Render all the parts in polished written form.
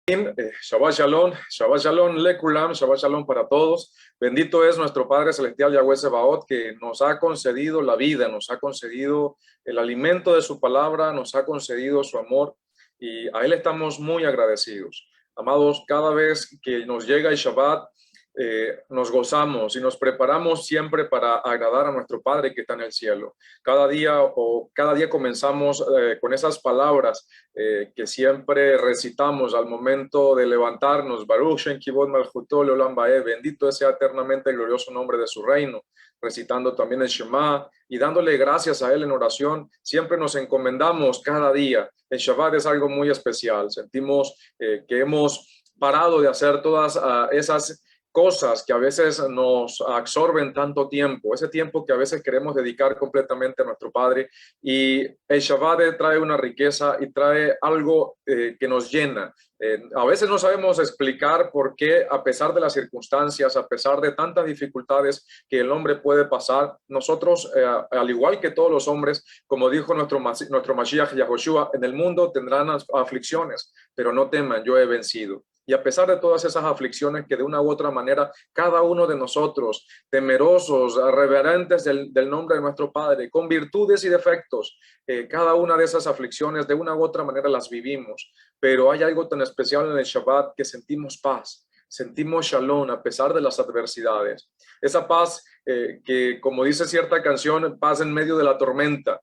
Shabbat Shalom, Lekulam, Shabbat Shalom para todos. Bendito es nuestro Padre Celestial Yahweh Sebaot, que nos ha concedido la vida, nos ha concedido el alimento de su palabra, nos ha concedido su amor y a Él estamos muy agradecidos. Amados, cada vez que nos llega el Shabbat, nos gozamos y nos preparamos siempre para agradar a nuestro Padre que está en el cielo. Cada día comenzamos con esas palabras que siempre recitamos al momento de levantarnos. Baruch Shem Kivod Malchuto Leolam Vaed, bendito sea eternamente el glorioso nombre de su reino. Recitando también el Shema y dándole gracias a Él en oración. Siempre nos encomendamos cada día. El Shabbat es algo muy especial. Sentimos que hemos parado de hacer todas esas cosas que a veces nos absorben tanto tiempo, ese tiempo que a veces queremos dedicar completamente a nuestro Padre, y el Shabbat trae una riqueza y trae algo que nos llena. A veces no sabemos explicar por qué, a pesar de las circunstancias, a pesar de tantas dificultades que el hombre puede pasar, nosotros, al igual que todos los hombres, como dijo nuestro Mashiach Yahoshua, en el mundo tendrán aflicciones, pero no teman, yo he vencido. Y a pesar de todas esas aflicciones que de una u otra manera cada uno de nosotros, temerosos, reverentes del nombre de nuestro Padre, con virtudes y defectos, cada una de esas aflicciones de una u otra manera las vivimos. Pero hay algo tan especial en el Shabbat que sentimos paz, sentimos shalom a pesar de las adversidades. Esa paz que, como dice cierta canción, paz en medio de la tormenta.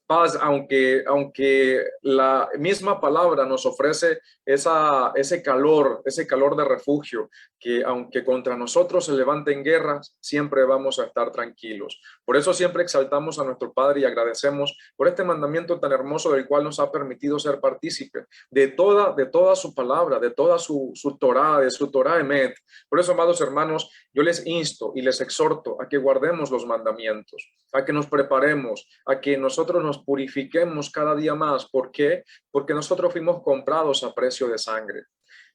Paz, aunque la misma palabra nos ofrece ese calor de refugio, que aunque contra nosotros se levanten guerras, siempre vamos a estar tranquilos. Por eso siempre exaltamos a nuestro Padre y agradecemos por este mandamiento tan hermoso del cual nos ha permitido ser partícipes de toda su palabra, de toda su Torah, de su Torah Emet. Por eso, amados hermanos, yo les insto y les exhorto a que guardemos los mandamientos, a que nos preparemos, a que nosotros nos purifiquemos cada día más. ¿Por qué? Porque nosotros fuimos comprados a precio de sangre.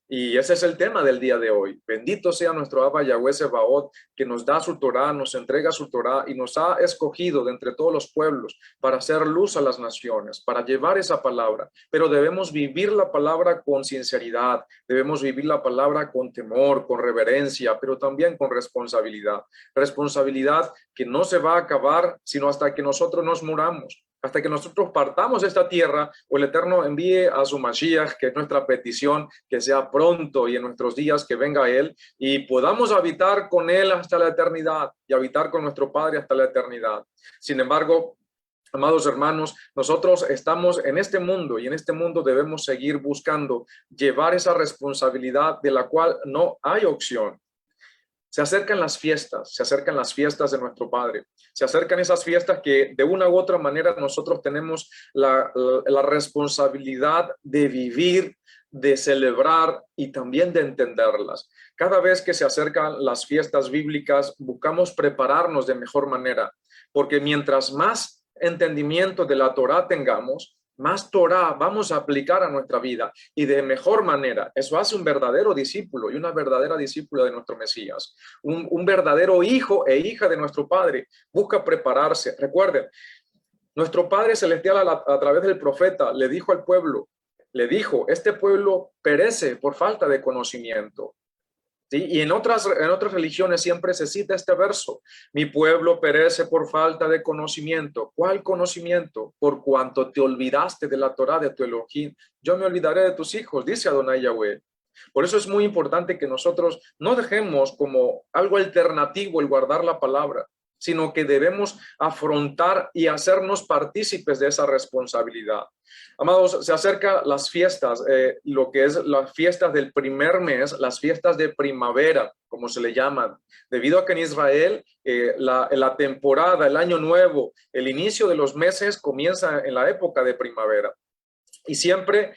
Y ese es el tema del día de hoy. Bendito sea nuestro Abba Yahweh Sebaot, que nos da su Torah, nos entrega su Torah y nos ha escogido de entre todos los pueblos para hacer luz a las naciones, para llevar esa palabra. Pero debemos vivir la palabra con sinceridad, debemos vivir la palabra con temor, con reverencia, pero también con responsabilidad. Responsabilidad que no se va a acabar sino hasta que nosotros nos muramos. Hasta que nosotros partamos de esta tierra o el Eterno envíe a su Mashiach, que es nuestra petición, que sea pronto y en nuestros días que venga Él y podamos habitar con Él hasta la eternidad y habitar con nuestro Padre hasta la eternidad. Sin embargo, amados hermanos, nosotros estamos en este mundo y en este mundo debemos seguir buscando llevar esa responsabilidad de la cual no hay opción. Se acercan las fiestas de nuestro Padre, se acercan esas fiestas que de una u otra manera nosotros tenemos la responsabilidad de vivir, de celebrar y también de entenderlas. Cada vez que se acercan las fiestas bíblicas, buscamos prepararnos de mejor manera, porque mientras más entendimiento de la Torá tengamos, más Torah vamos a aplicar a nuestra vida y de mejor manera. Eso hace un verdadero discípulo y una verdadera discípula de nuestro Mesías. Un verdadero hijo e hija de nuestro Padre busca prepararse. Recuerden, nuestro Padre Celestial a través del profeta le dijo al pueblo, este pueblo perece por falta de conocimiento. ¿Sí? Y en otras religiones siempre se cita este verso: mi pueblo perece por falta de conocimiento. ¿Cuál conocimiento? Por cuanto te olvidaste de la Torá de tu Elohim, yo me olvidaré de tus hijos, dice Adonai Yahweh. Por eso es muy importante que nosotros no dejemos como algo alternativo el guardar la palabra, sino que debemos afrontar y hacernos partícipes de esa responsabilidad. Amados, se acercan las fiestas, lo que es las fiestas del primer mes, las fiestas de primavera, como se le llaman, debido a que en Israel la temporada, el año nuevo, el inicio de los meses comienza en la época de primavera. Y siempre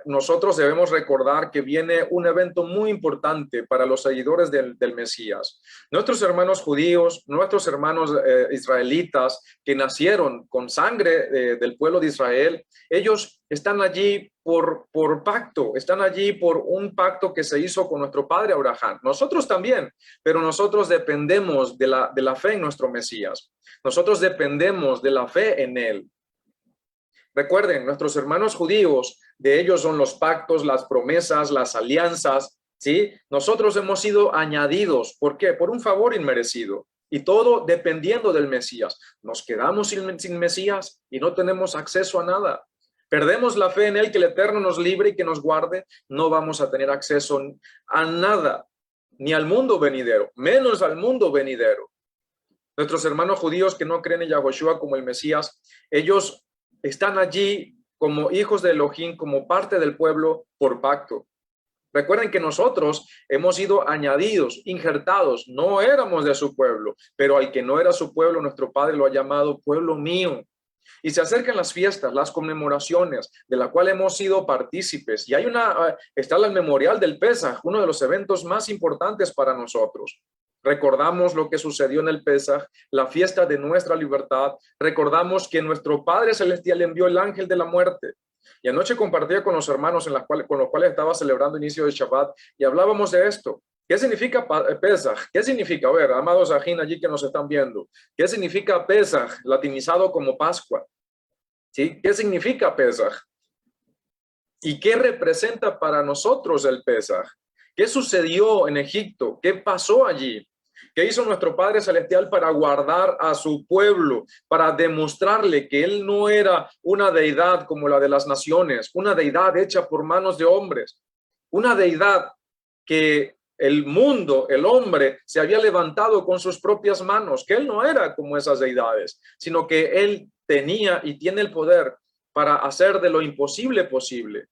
nosotros debemos recordar que viene un evento muy importante para los seguidores del Mesías. Nuestros hermanos judíos, nuestros hermanos israelitas que nacieron con sangre del pueblo de Israel, ellos están allí por pacto, están allí por un pacto que se hizo con nuestro padre Abraham. Nosotros también, pero nosotros dependemos de la fe en nuestro Mesías. Nosotros dependemos de la fe en él. Recuerden, nuestros hermanos judíos, de ellos son los pactos, las promesas, las alianzas, ¿sí? Nosotros hemos sido añadidos. ¿Por qué? Por un favor inmerecido. Y todo dependiendo del Mesías. Nos quedamos sin Mesías y no tenemos acceso a nada. Perdemos la fe en Él, que el Eterno nos libre y que nos guarde. No vamos a tener acceso a nada, ni al mundo venidero, menos al mundo venidero. Nuestros hermanos judíos que no creen en Yahushua como el Mesías, ellos están allí como hijos de Elohim, como parte del pueblo por pacto. Recuerden que nosotros hemos sido añadidos, injertados, no éramos de su pueblo, pero al que no era su pueblo, nuestro Padre lo ha llamado pueblo mío. Y se acercan las fiestas, las conmemoraciones, de la cual hemos sido partícipes. Y está el memorial del Pesaj, uno de los eventos más importantes para nosotros. Recordamos lo que sucedió en el Pesaj, la fiesta de nuestra libertad. Recordamos que nuestro Padre Celestial envió el ángel de la muerte. Y anoche compartía con los hermanos con los cuales estaba celebrando inicio de Shabbat y hablábamos de esto. ¿Qué significa Pesaj? ¿Qué significa? A ver, amados ajín allí que nos están viendo. ¿Qué significa Pesaj, latinizado como Pascua? ¿Sí? ¿Qué significa Pesaj? ¿Y qué representa para nosotros el Pesaj? ¿Qué sucedió en Egipto? ¿Qué pasó allí? ¿Qué hizo nuestro Padre Celestial para guardar a su pueblo, para demostrarle que Él no era una deidad como la de las naciones, una deidad hecha por manos de hombres, una deidad que el mundo, el hombre, se había levantado con sus propias manos, que Él no era como esas deidades, sino que Él tenía y tiene el poder para hacer de lo imposible posible?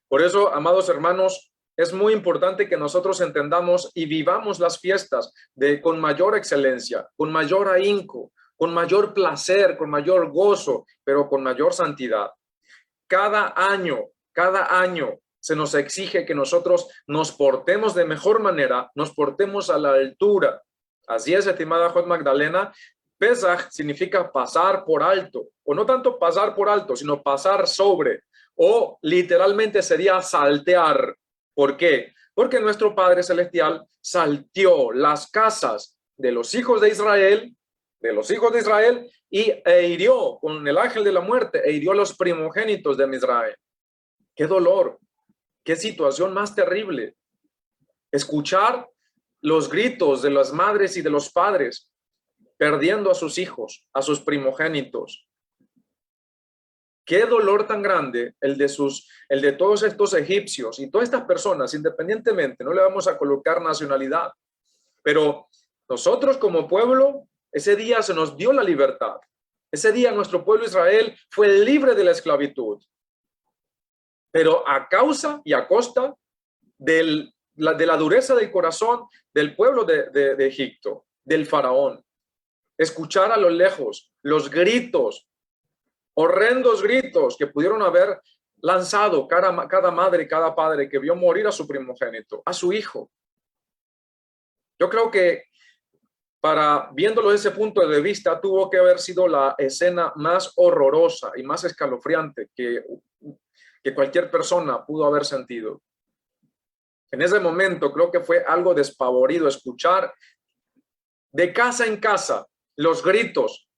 Por eso, amados hermanos, es muy importante que nosotros entendamos y vivamos las fiestas con mayor excelencia, con mayor ahínco, con mayor placer, con mayor gozo, pero con mayor santidad. Cada año se nos exige que nosotros nos portemos de mejor manera, nos portemos a la altura. Así es, estimada Jod Magdalena, Pesaj significa pasar por alto, o no tanto pasar por alto, sino pasar sobre, o literalmente sería saltear. ¿Por qué? Porque nuestro Padre Celestial salteó las casas de los hijos de Israel, e hirió con el ángel de la muerte, e hirió a los primogénitos de Israel. ¡Qué dolor! ¡Qué situación más terrible! Escuchar los gritos de las madres y de los padres perdiendo a sus hijos, a sus primogénitos. Qué dolor tan grande el de todos estos egipcios y todas estas personas, independientemente, no le vamos a colocar nacionalidad, pero nosotros como pueblo, ese día se nos dio la libertad. Ese día nuestro pueblo Israel fue libre de la esclavitud, pero a causa y a costa de la dureza del corazón del pueblo de Egipto, del faraón. Escuchar a lo lejos los gritos, horrendos gritos que pudieron haber lanzado cada madre y cada padre que vio morir a su primogénito, a su hijo. Yo creo que viéndolo desde ese punto de vista, tuvo que haber sido la escena más horrorosa y más escalofriante que cualquier persona pudo haber sentido. En ese momento creo que fue algo despavorido escuchar de casa en casa los gritos,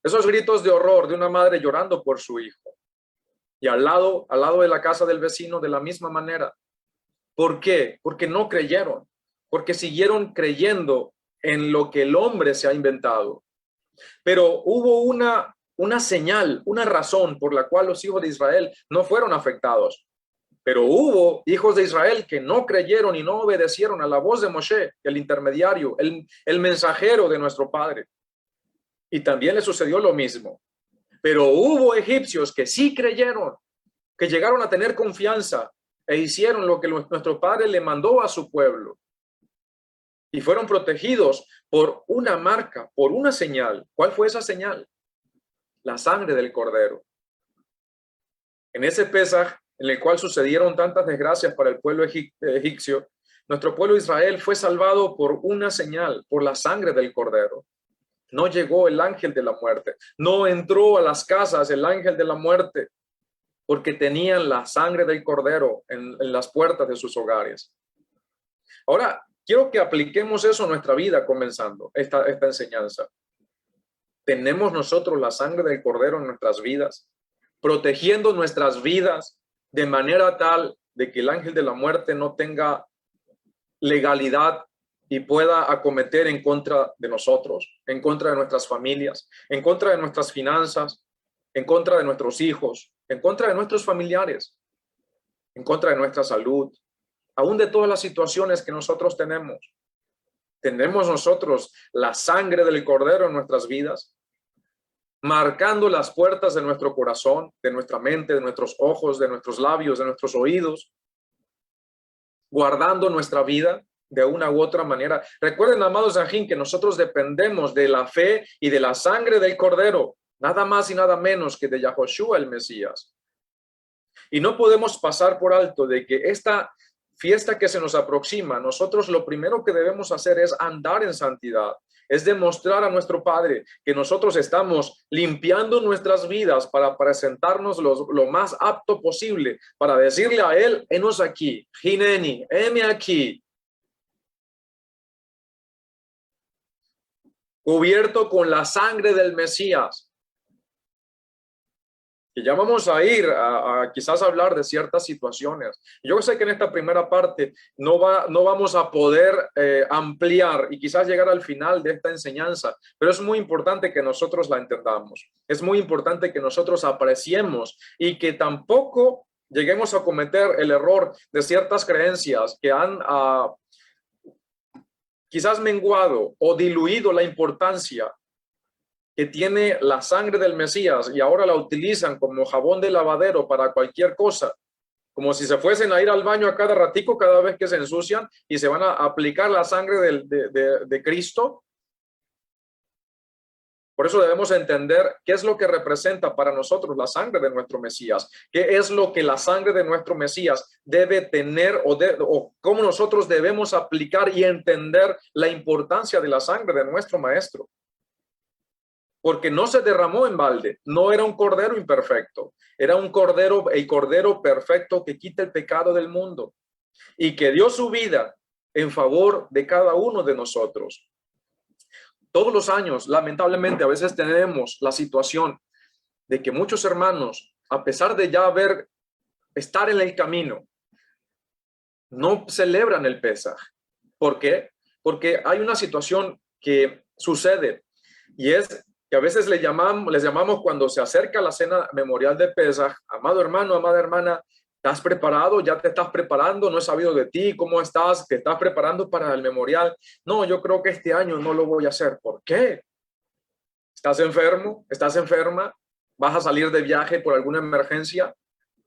esos gritos de horror de una madre llorando por su hijo. Y al lado de la casa del vecino de la misma manera. ¿Por qué? Porque no creyeron, porque siguieron creyendo en lo que el hombre se ha inventado. Pero hubo una señal, una razón por la cual los hijos de Israel no fueron afectados. Pero hubo hijos de Israel que no creyeron y no obedecieron a la voz de Moshe, el intermediario, el mensajero de nuestro Padre. Y también le sucedió lo mismo. Pero hubo egipcios que sí creyeron, que llegaron a tener confianza e hicieron lo que nuestro Padre le mandó a su pueblo. Y fueron protegidos por una marca, por una señal. ¿Cuál fue esa señal? La sangre del Cordero. En ese Pesaj, en el cual sucedieron tantas desgracias para el pueblo egipcio, nuestro pueblo Israel fue salvado por una señal, por la sangre del Cordero. No llegó el ángel de la muerte, no entró a las casas el ángel de la muerte, porque tenían la sangre del Cordero en las puertas de sus hogares. Ahora, quiero que apliquemos eso a nuestra vida, comenzando esta enseñanza. ¿Tenemos nosotros la sangre del Cordero en nuestras vidas? protegiendo nuestras vidas de manera tal de que el ángel de la muerte no tenga legalidad y pueda acometer en contra de nosotros, en contra de nuestras familias, en contra de nuestras finanzas, en contra de nuestros hijos, en contra de nuestros familiares, en contra de nuestra salud, aún de todas las situaciones que nosotros tenemos. ¿Tenemos nosotros la sangre del Cordero en nuestras vidas, marcando las puertas de nuestro corazón, de nuestra mente, de nuestros ojos, de nuestros labios, de nuestros oídos, guardando nuestra vida de una u otra manera? Recuerden, amados Ajín, que nosotros dependemos de la fe y de la sangre del Cordero, nada más y nada menos que de Yahoshua el Mesías. Y no podemos pasar por alto de que esta fiesta que se nos aproxima, nosotros lo primero que debemos hacer es andar en santidad, es demostrar a nuestro Padre que nosotros estamos limpiando nuestras vidas para presentarnos lo más apto posible, para decirle a Él: henos aquí, Hineni, heme aquí, cubierto con la sangre del Mesías. Y ya vamos a ir a quizás hablar de ciertas situaciones. Yo sé que en esta primera parte no vamos a poder ampliar y quizás llegar al final de esta enseñanza, pero es muy importante que nosotros la entendamos. Es muy importante que nosotros apreciemos y que tampoco lleguemos a cometer el error de ciertas creencias que han quizás menguado o diluido la importancia que tiene la sangre del Mesías y ahora la utilizan como jabón de lavadero para cualquier cosa, como si se fuesen a ir al baño a cada ratico cada vez que se ensucian y se van a aplicar la sangre de Cristo. Por eso debemos entender qué es lo que representa para nosotros la sangre de nuestro Mesías, qué es lo que la sangre de nuestro Mesías debe tener o cómo nosotros debemos aplicar y entender la importancia de la sangre de nuestro Maestro. Porque no se derramó en balde, no era un cordero imperfecto, era un cordero, el cordero perfecto que quita el pecado del mundo y que dio su vida en favor de cada uno de nosotros. Todos los años, lamentablemente, a veces tenemos la situación de que muchos hermanos, a pesar de ya estar en el camino, no celebran el Pesaj. ¿Por qué? Porque hay una situación que sucede y es que a veces les llamamos cuando se acerca la cena memorial de Pesaj: amado hermano, amada hermana, ¿estás preparado? ¿Ya te estás preparando? No he sabido de ti, ¿cómo estás? ¿Te estás preparando para el memorial? No, yo creo que este año no lo voy a hacer. ¿Por qué? ¿Estás enfermo? ¿Estás enferma? ¿Vas a salir de viaje por alguna emergencia?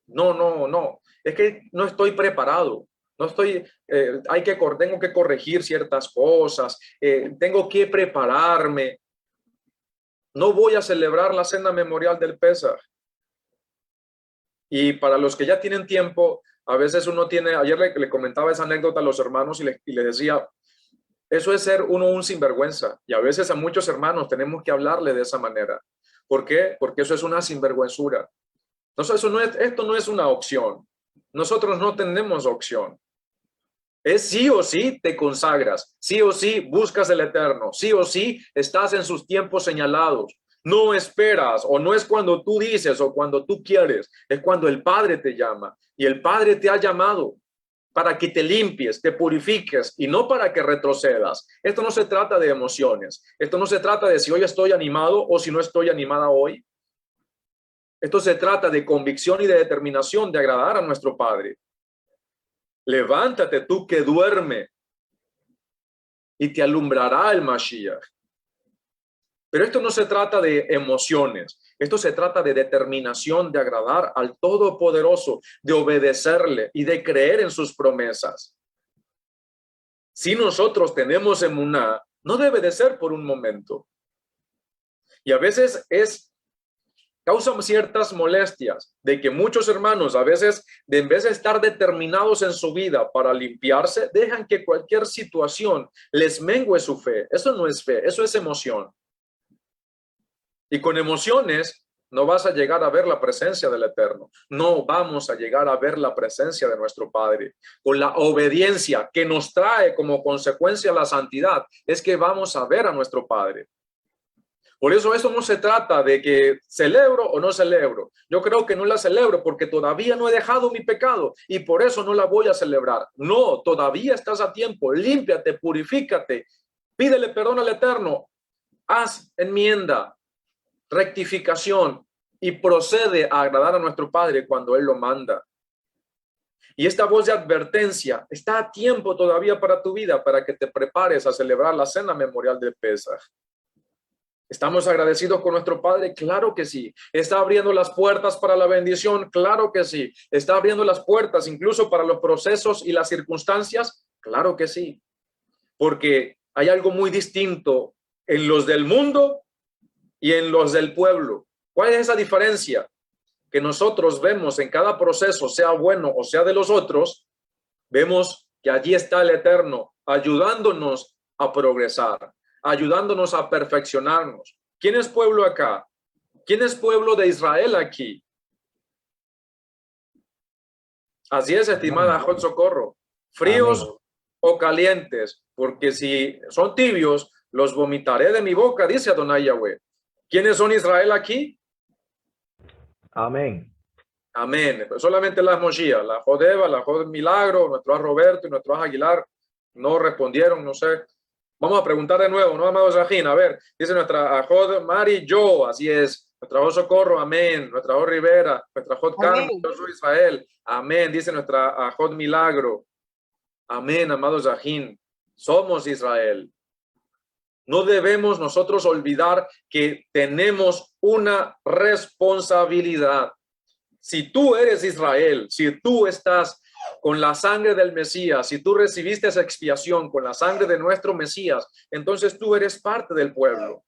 No. Es que no estoy preparado. No estoy, tengo que corregir ciertas cosas, tengo que prepararme. No voy a celebrar la cena memorial del Pesaj. Y para los que ya tienen tiempo, a veces uno tiene, ayer le comentaba esa anécdota a los hermanos y les decía, eso es ser uno un sinvergüenza. Y a veces a muchos hermanos tenemos que hablarle de esa manera. ¿Por qué? Porque eso es una sinvergüenzura. Entonces, esto no es una opción. Nosotros no tenemos opción. Es sí o sí te consagras, sí o sí buscas el Eterno, sí o sí estás en sus tiempos señalados. No esperas, o no es cuando tú dices o cuando tú quieres, es cuando el Padre te llama. Y el Padre te ha llamado para que te limpies, te purifiques y no para que retrocedas. Esto no se trata de emociones. Esto no se trata de si hoy estoy animado o si no estoy animada hoy. Esto se trata de convicción y de determinación de agradar a nuestro Padre. Levántate tú que duerme y te alumbrará el Mashiach. Pero esto no se trata de emociones. Esto se trata de determinación de agradar al Todopoderoso, de obedecerle y de creer en sus promesas. Si nosotros tenemos emuná, no debe de ser por un momento. Y a veces causa ciertas molestias de que muchos hermanos a veces, en vez de estar determinados en su vida para limpiarse, dejan que cualquier situación les mengue su fe. Eso no es fe, eso es emoción. Y con emociones no vas a llegar a ver la presencia del Eterno. No vamos a llegar a ver la presencia de nuestro Padre. Con la obediencia que nos trae como consecuencia la santidad, es que vamos a ver a nuestro Padre. Por eso no se trata de que celebro o no celebro. Yo creo que no la celebro porque todavía no he dejado mi pecado y por eso no la voy a celebrar. No, todavía estás a tiempo. Límpiate, purifícate, pídele perdón al Eterno, haz enmienda, rectificación y procede a agradar a nuestro Padre cuando Él lo manda. Y esta voz de advertencia está a tiempo todavía para tu vida, para que te prepares a celebrar la cena memorial de Pesaj. ¿Estamos agradecidos con nuestro Padre? Claro que sí. ¿Está abriendo las puertas para la bendición? Claro que sí. ¿Está abriendo las puertas incluso para los procesos y las circunstancias? Claro que sí. Porque hay algo muy distinto en los del mundo y en los del pueblo. ¿Cuál es esa diferencia? Que nosotros vemos en cada proceso, sea bueno o sea de los otros, vemos que allí está el Eterno ayudándonos a progresar, ayudándonos a perfeccionarnos. ¿Quién es pueblo acá? ¿Quién es pueblo de Israel aquí? Así es, estimada Jot Socorro. Fríos Amén. o calientes, porque si son tibios, los vomitaré de mi boca, dice Adonai Yahweh. ¿Quiénes son Israel aquí? Amén. Amén. Solamente las Moshiach, la Jodeva, la Jod Milagro, nuestro Roberto y nuestro Aguilar no respondieron, no sé. Vamos a preguntar de nuevo, ¿no, amado Zahin? A ver, dice nuestra Ajod Mari, yo, así es. Nuestra Ajod Socorro, amén. Nuestra Ajod Rivera, nuestra Ajod Carmen, yo soy Israel, amén. Dice nuestra Ajod Milagro, amén, amado Zahin. Somos Israel. No debemos nosotros olvidar que tenemos una responsabilidad. Si tú eres Israel, si tú estás con la sangre del Mesías, si tú recibiste esa expiación con la sangre de nuestro Mesías, entonces tú eres parte del pueblo.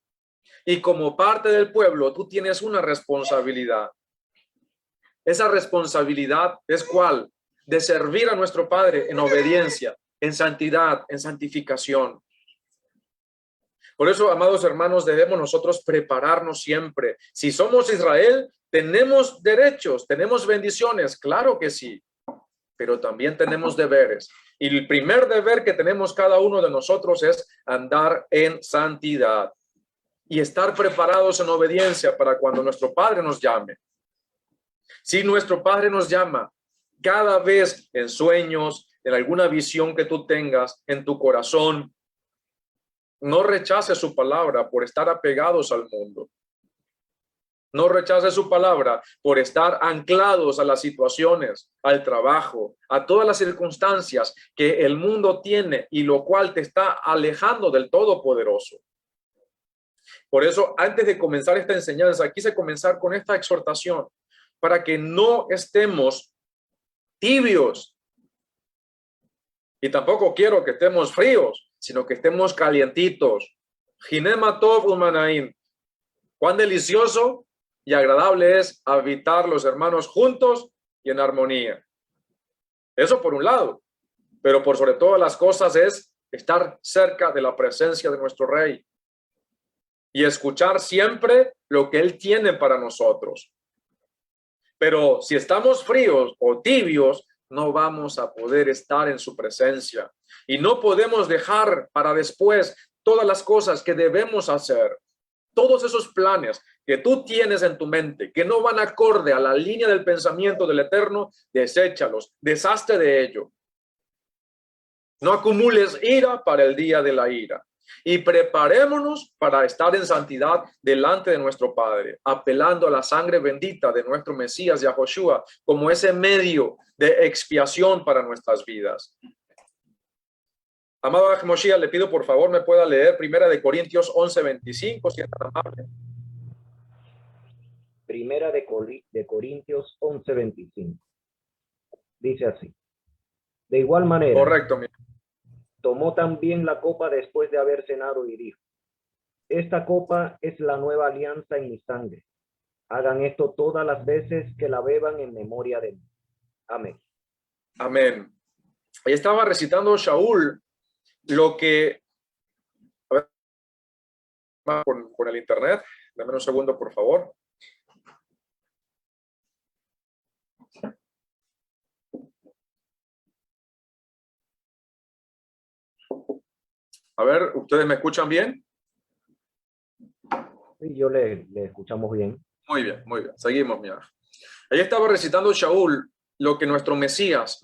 Y como parte del pueblo, tú tienes una responsabilidad. Esa responsabilidad es ¿cuál? De servir a nuestro Padre en obediencia, en santidad, en santificación. Por eso, amados hermanos, debemos nosotros prepararnos siempre. Si somos Israel, tenemos derechos, tenemos bendiciones, claro que sí, pero también tenemos deberes. Y el primer deber que tenemos cada uno de nosotros es andar en santidad y estar preparados en obediencia para cuando nuestro Padre nos llame. Si nuestro Padre nos llama cada vez en sueños, en alguna visión que tú tengas en tu corazón, no rechaces su palabra por estar apegados al mundo. No rechaces su palabra por estar anclados a las situaciones, al trabajo, a todas las circunstancias que el mundo tiene y lo cual te está alejando del Todopoderoso. Por eso, antes de comenzar esta enseñanza, quise comenzar con esta exhortación para que no estemos tibios. Y tampoco quiero que estemos fríos, sino que estemos calientitos. Hinema tov umanaim. Cuán delicioso y agradable es habitar los hermanos juntos y en armonía. Eso por un lado, pero por sobre todas las cosas es estar cerca de la presencia de nuestro Rey y escuchar siempre lo que Él tiene para nosotros. Pero si estamos fríos o tibios, no vamos a poder estar en su presencia y no podemos dejar para después todas las cosas que debemos hacer. Todos esos planes que tú tienes en tu mente, que no van acorde a la línea del pensamiento del Eterno, deséchalos, deshazte de ello. No acumules ira para el día de la ira. Y preparémonos para estar en santidad delante de nuestro Padre, apelando a la sangre bendita de nuestro Mesías Yahoshua como ese medio de expiación para nuestras vidas. Amado Moshiach, le pido por favor me pueda leer 1 Corintios 11:25, si es tan amable. Primera de Corintios 11:25. Dice así. De igual manera, Correcto, mi. tomó también la copa después de haber cenado y dijo, esta copa es la nueva alianza en mi sangre. Hagan esto todas las veces que la beban en memoria de mí. Amén. Amén. Ahí estaba recitando Shaul lo que... A ver, con el internet. Dame un segundo, por favor. A ver, ¿ustedes me escuchan bien? Sí, yo le escuchamos bien. Muy bien, muy bien. Seguimos, mira. Ahí estaba recitando Shaul lo que nuestro Mesías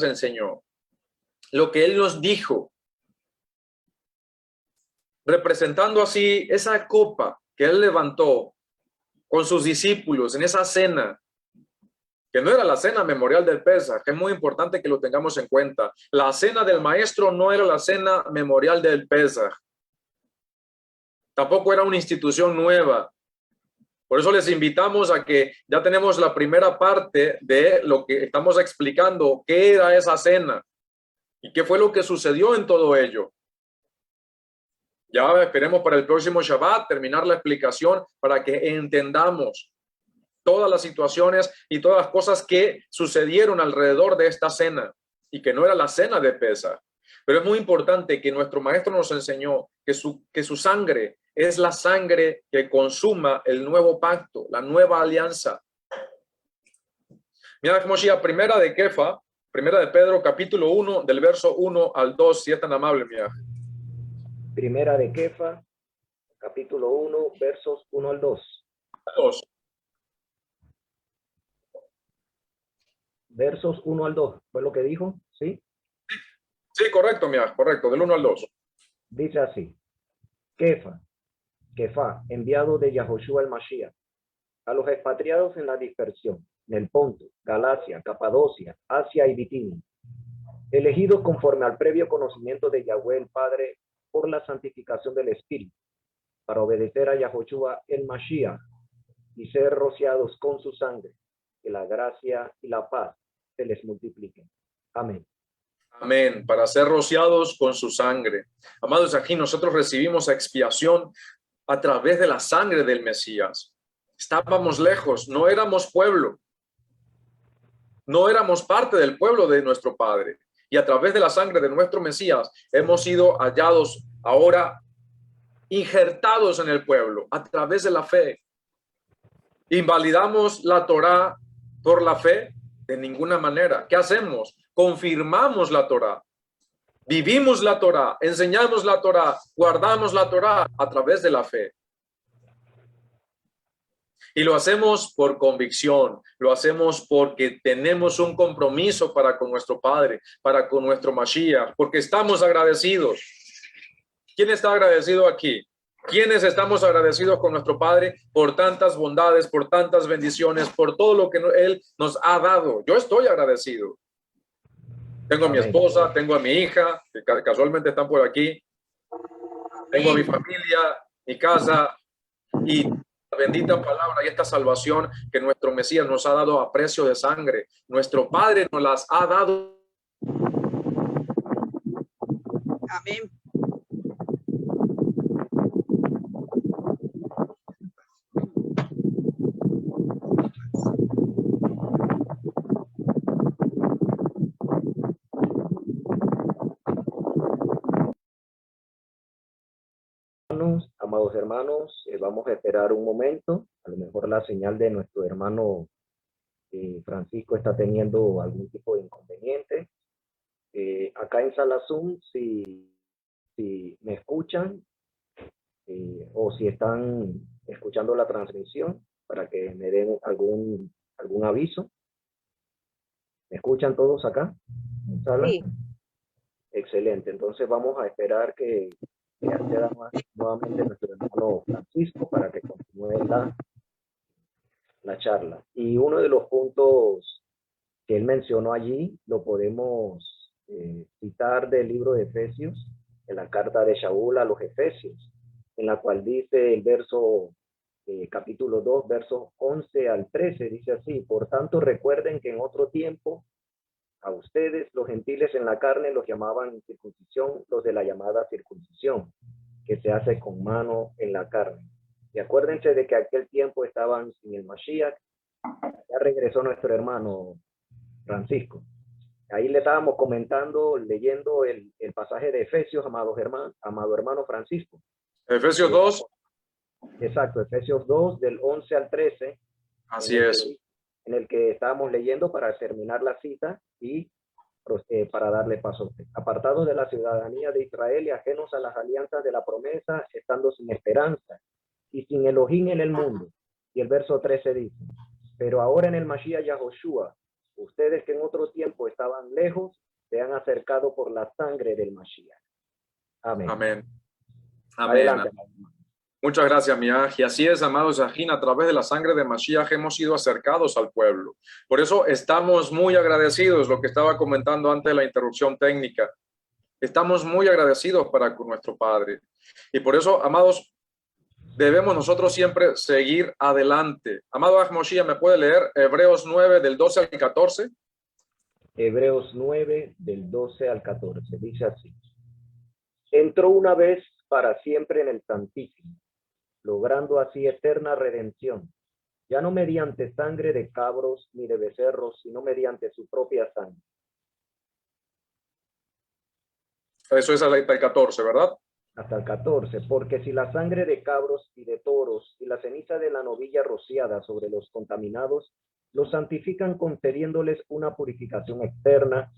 enseñó, lo que él nos dijo, representando así esa copa que él levantó con sus discípulos en esa cena, que no era la cena memorial del Pesaj, que es muy importante que lo tengamos en cuenta. La cena del maestro no era la cena memorial del Pesaj, tampoco era una institución nueva. Por eso les invitamos a que ya tenemos la primera parte de lo que estamos explicando, qué era esa cena y qué fue lo que sucedió en todo ello. Ya esperemos para el próximo Shabbat terminar la explicación para que entendamos todas las situaciones y todas las cosas que sucedieron alrededor de esta cena y que no era la cena de Pesaj. Pero es muy importante que nuestro maestro nos enseñó que su sangre es la sangre que consuma el nuevo pacto, la nueva alianza. Mira, Moshiach, primera de Kefa, primera de Pedro, capítulo 1, del verso 1 al 2, si es tan amable, mira. Primera de Kefa, capítulo 1, versos 1 al 2. 2. Versos 1 al 2, ¿fue lo que dijo? ¿Sí? Sí, correcto, mira, correcto, del 1 al 2. Dice así: Kefa, enviado de Yahoshua el Mashiach, a los expatriados en la dispersión, en el Ponto, Galacia, Capadocia, Asia y Bitinia, elegidos conforme al previo conocimiento de Yahweh el Padre por la santificación del Espíritu, para obedecer a Yahoshua el Mashiach y ser rociados con su sangre, que la gracia y la paz se les multipliquen. Amén. Amén, para ser rociados con su sangre. Amados, aquí nosotros recibimos expiación a través de la sangre del Mesías. Estábamos lejos, no éramos pueblo, no éramos parte del pueblo de nuestro Padre. Y a través de la sangre de nuestro Mesías hemos sido hallados ahora injertados en el pueblo a través de la fe. ¿Invalidamos la Torá por la fe? De ninguna manera. ¿Qué hacemos? Confirmamos la Torá. Vivimos la Torá, enseñamos la Torá, guardamos la Torá a través de la fe. Y lo hacemos por convicción, lo hacemos porque tenemos un compromiso para con nuestro Padre, para con nuestro Mashiach, porque estamos agradecidos. ¿Quién está agradecido aquí? ¿Quiénes estamos agradecidos con nuestro Padre por tantas bondades, por tantas bendiciones, por todo lo que Él nos ha dado? Yo estoy agradecido. Tengo a mi esposa, tengo a mi hija, que casualmente están por aquí. Tengo a mi familia, mi casa y la bendita palabra y esta salvación que nuestro Mesías nos ha dado a precio de sangre. Nuestro Padre nos las ha dado. Amén. Amados hermanos, vamos a esperar un momento. A lo mejor la señal de nuestro hermano Francisco está teniendo algún tipo de inconveniente. Acá en Sala Zoom, si me escuchan o si están escuchando la transmisión, para que me den algún aviso. ¿Me escuchan todos acá en sala? Sí. Excelente. Entonces vamos a esperar que acceda nuevamente nuestro hermano Francisco para que continúe la charla. Y uno de los puntos que él mencionó allí lo podemos citar del libro de Efesios, en la carta de Shaul a los Efesios, en la cual dice el verso capítulo 2, versos 11 al 13, dice así: por tanto recuerden que en otro tiempo a ustedes, los gentiles en la carne, los llamaban circuncisión, los de la llamada circuncisión, que se hace con mano en la carne. Y acuérdense de que aquel tiempo estaban sin el Mashiach. Ya regresó nuestro hermano Francisco. Ahí le estábamos comentando, leyendo el pasaje de Efesios, amado hermano Francisco. Efesios 2. Exacto, Efesios 2, del 11 al 13. Así es. En el que estábamos leyendo para terminar la cita y para darle paso. Apartados de la ciudadanía de Israel y ajenos a las alianzas de la promesa, estando sin esperanza y sin Elohim en el mundo. Y el verso 13 dice, pero ahora en el Mashiach Yahoshua, ustedes que en otro tiempo estaban lejos, se han acercado por la sangre del Mashiach. Amén. Amén. Amén. Adelante. Muchas gracias, Miaj. Y así es, amados Yahin, a través de la sangre de Mashiach hemos sido acercados al pueblo. Por eso estamos muy agradecidos, lo que estaba comentando antes de la interrupción técnica. Estamos muy agradecidos para con nuestro Padre. Y por eso, amados, debemos nosotros siempre seguir adelante. Amado Moshiach, ¿me puede leer Hebreos 9 del 12 al 14? Hebreos 9 del 12 al 14. Dice así. Entró una vez para siempre en el Santísimo, logrando así eterna redención, ya no mediante sangre de cabros ni de becerros, sino mediante su propia sangre. Eso es hasta el 14, ¿verdad? Hasta el 14, porque si la sangre de cabros y de toros y la ceniza de la novilla rociada sobre los contaminados los santifican concediéndoles una purificación externa,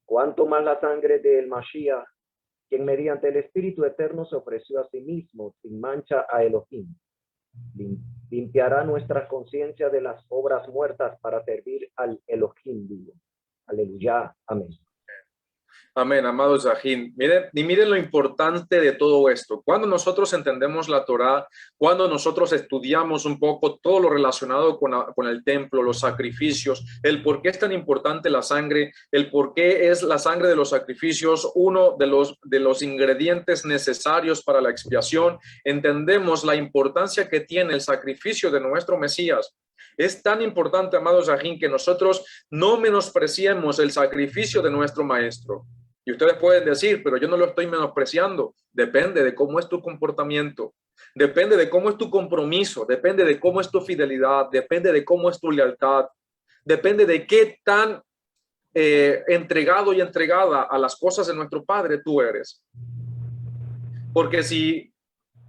cuanto más la sangre del Mashiach, quien mediante el Espíritu Eterno se ofreció a sí mismo sin mancha a Elohim, limpiará nuestra conciencia de las obras muertas para servir al Elohim vivo. Aleluya. Amén. Amén, amados Yahin. Miren lo importante de todo esto. Cuando nosotros entendemos la Torá, cuando nosotros estudiamos un poco todo lo relacionado con el templo, los sacrificios, el por qué es tan importante la sangre, el por qué es la sangre de los sacrificios uno de los ingredientes necesarios para la expiación, entendemos la importancia que tiene el sacrificio de nuestro Mesías. Es tan importante, amados Yahin, que nosotros no menospreciemos el sacrificio de nuestro Maestro. Y ustedes pueden decir, pero yo no lo estoy menospreciando. Depende de cómo es tu comportamiento, depende de cómo es tu compromiso, depende de cómo es tu fidelidad, depende de cómo es tu lealtad, depende de qué tan entregado y entregada a las cosas de nuestro Padre tú eres. Porque si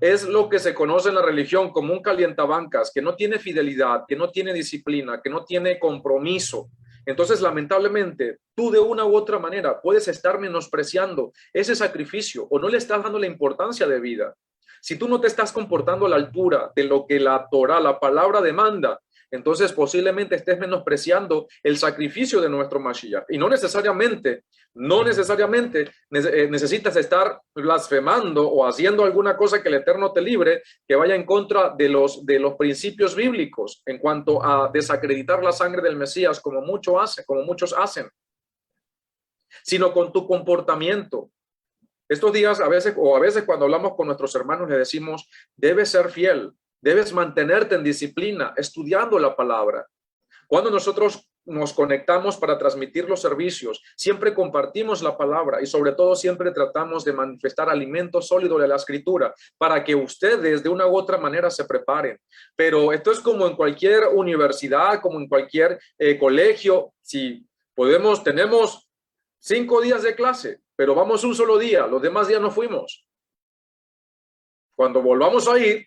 es lo que se conoce en la religión como un calientabancas, que no tiene fidelidad, que no tiene disciplina, que no tiene compromiso, entonces lamentablemente tú de una u otra manera puedes estar menospreciando ese sacrificio o no le estás dando la importancia de vida. Si tú no te estás comportando a la altura de lo que la Torá, la palabra demanda, entonces posiblemente estés menospreciando el sacrificio de nuestro Mashiach. Y no necesariamente necesitas estar blasfemando o haciendo alguna cosa que el Eterno te libre, que vaya en contra de los principios bíblicos en cuanto a desacreditar la sangre del Mesías, como muchos hacen, sino con tu comportamiento. Estos días a veces cuando hablamos con nuestros hermanos le decimos, debes ser fiel. Debes mantenerte en disciplina, estudiando la palabra. Cuando nosotros nos conectamos para transmitir los servicios, siempre compartimos la palabra y sobre todo siempre tratamos de manifestar alimento sólido de la Escritura para que ustedes de una u otra manera se preparen. Pero esto es como en cualquier universidad, como en cualquier colegio. Si tenemos 5 días de clase, pero vamos un solo día, los demás días no fuimos. Cuando volvamos a ir,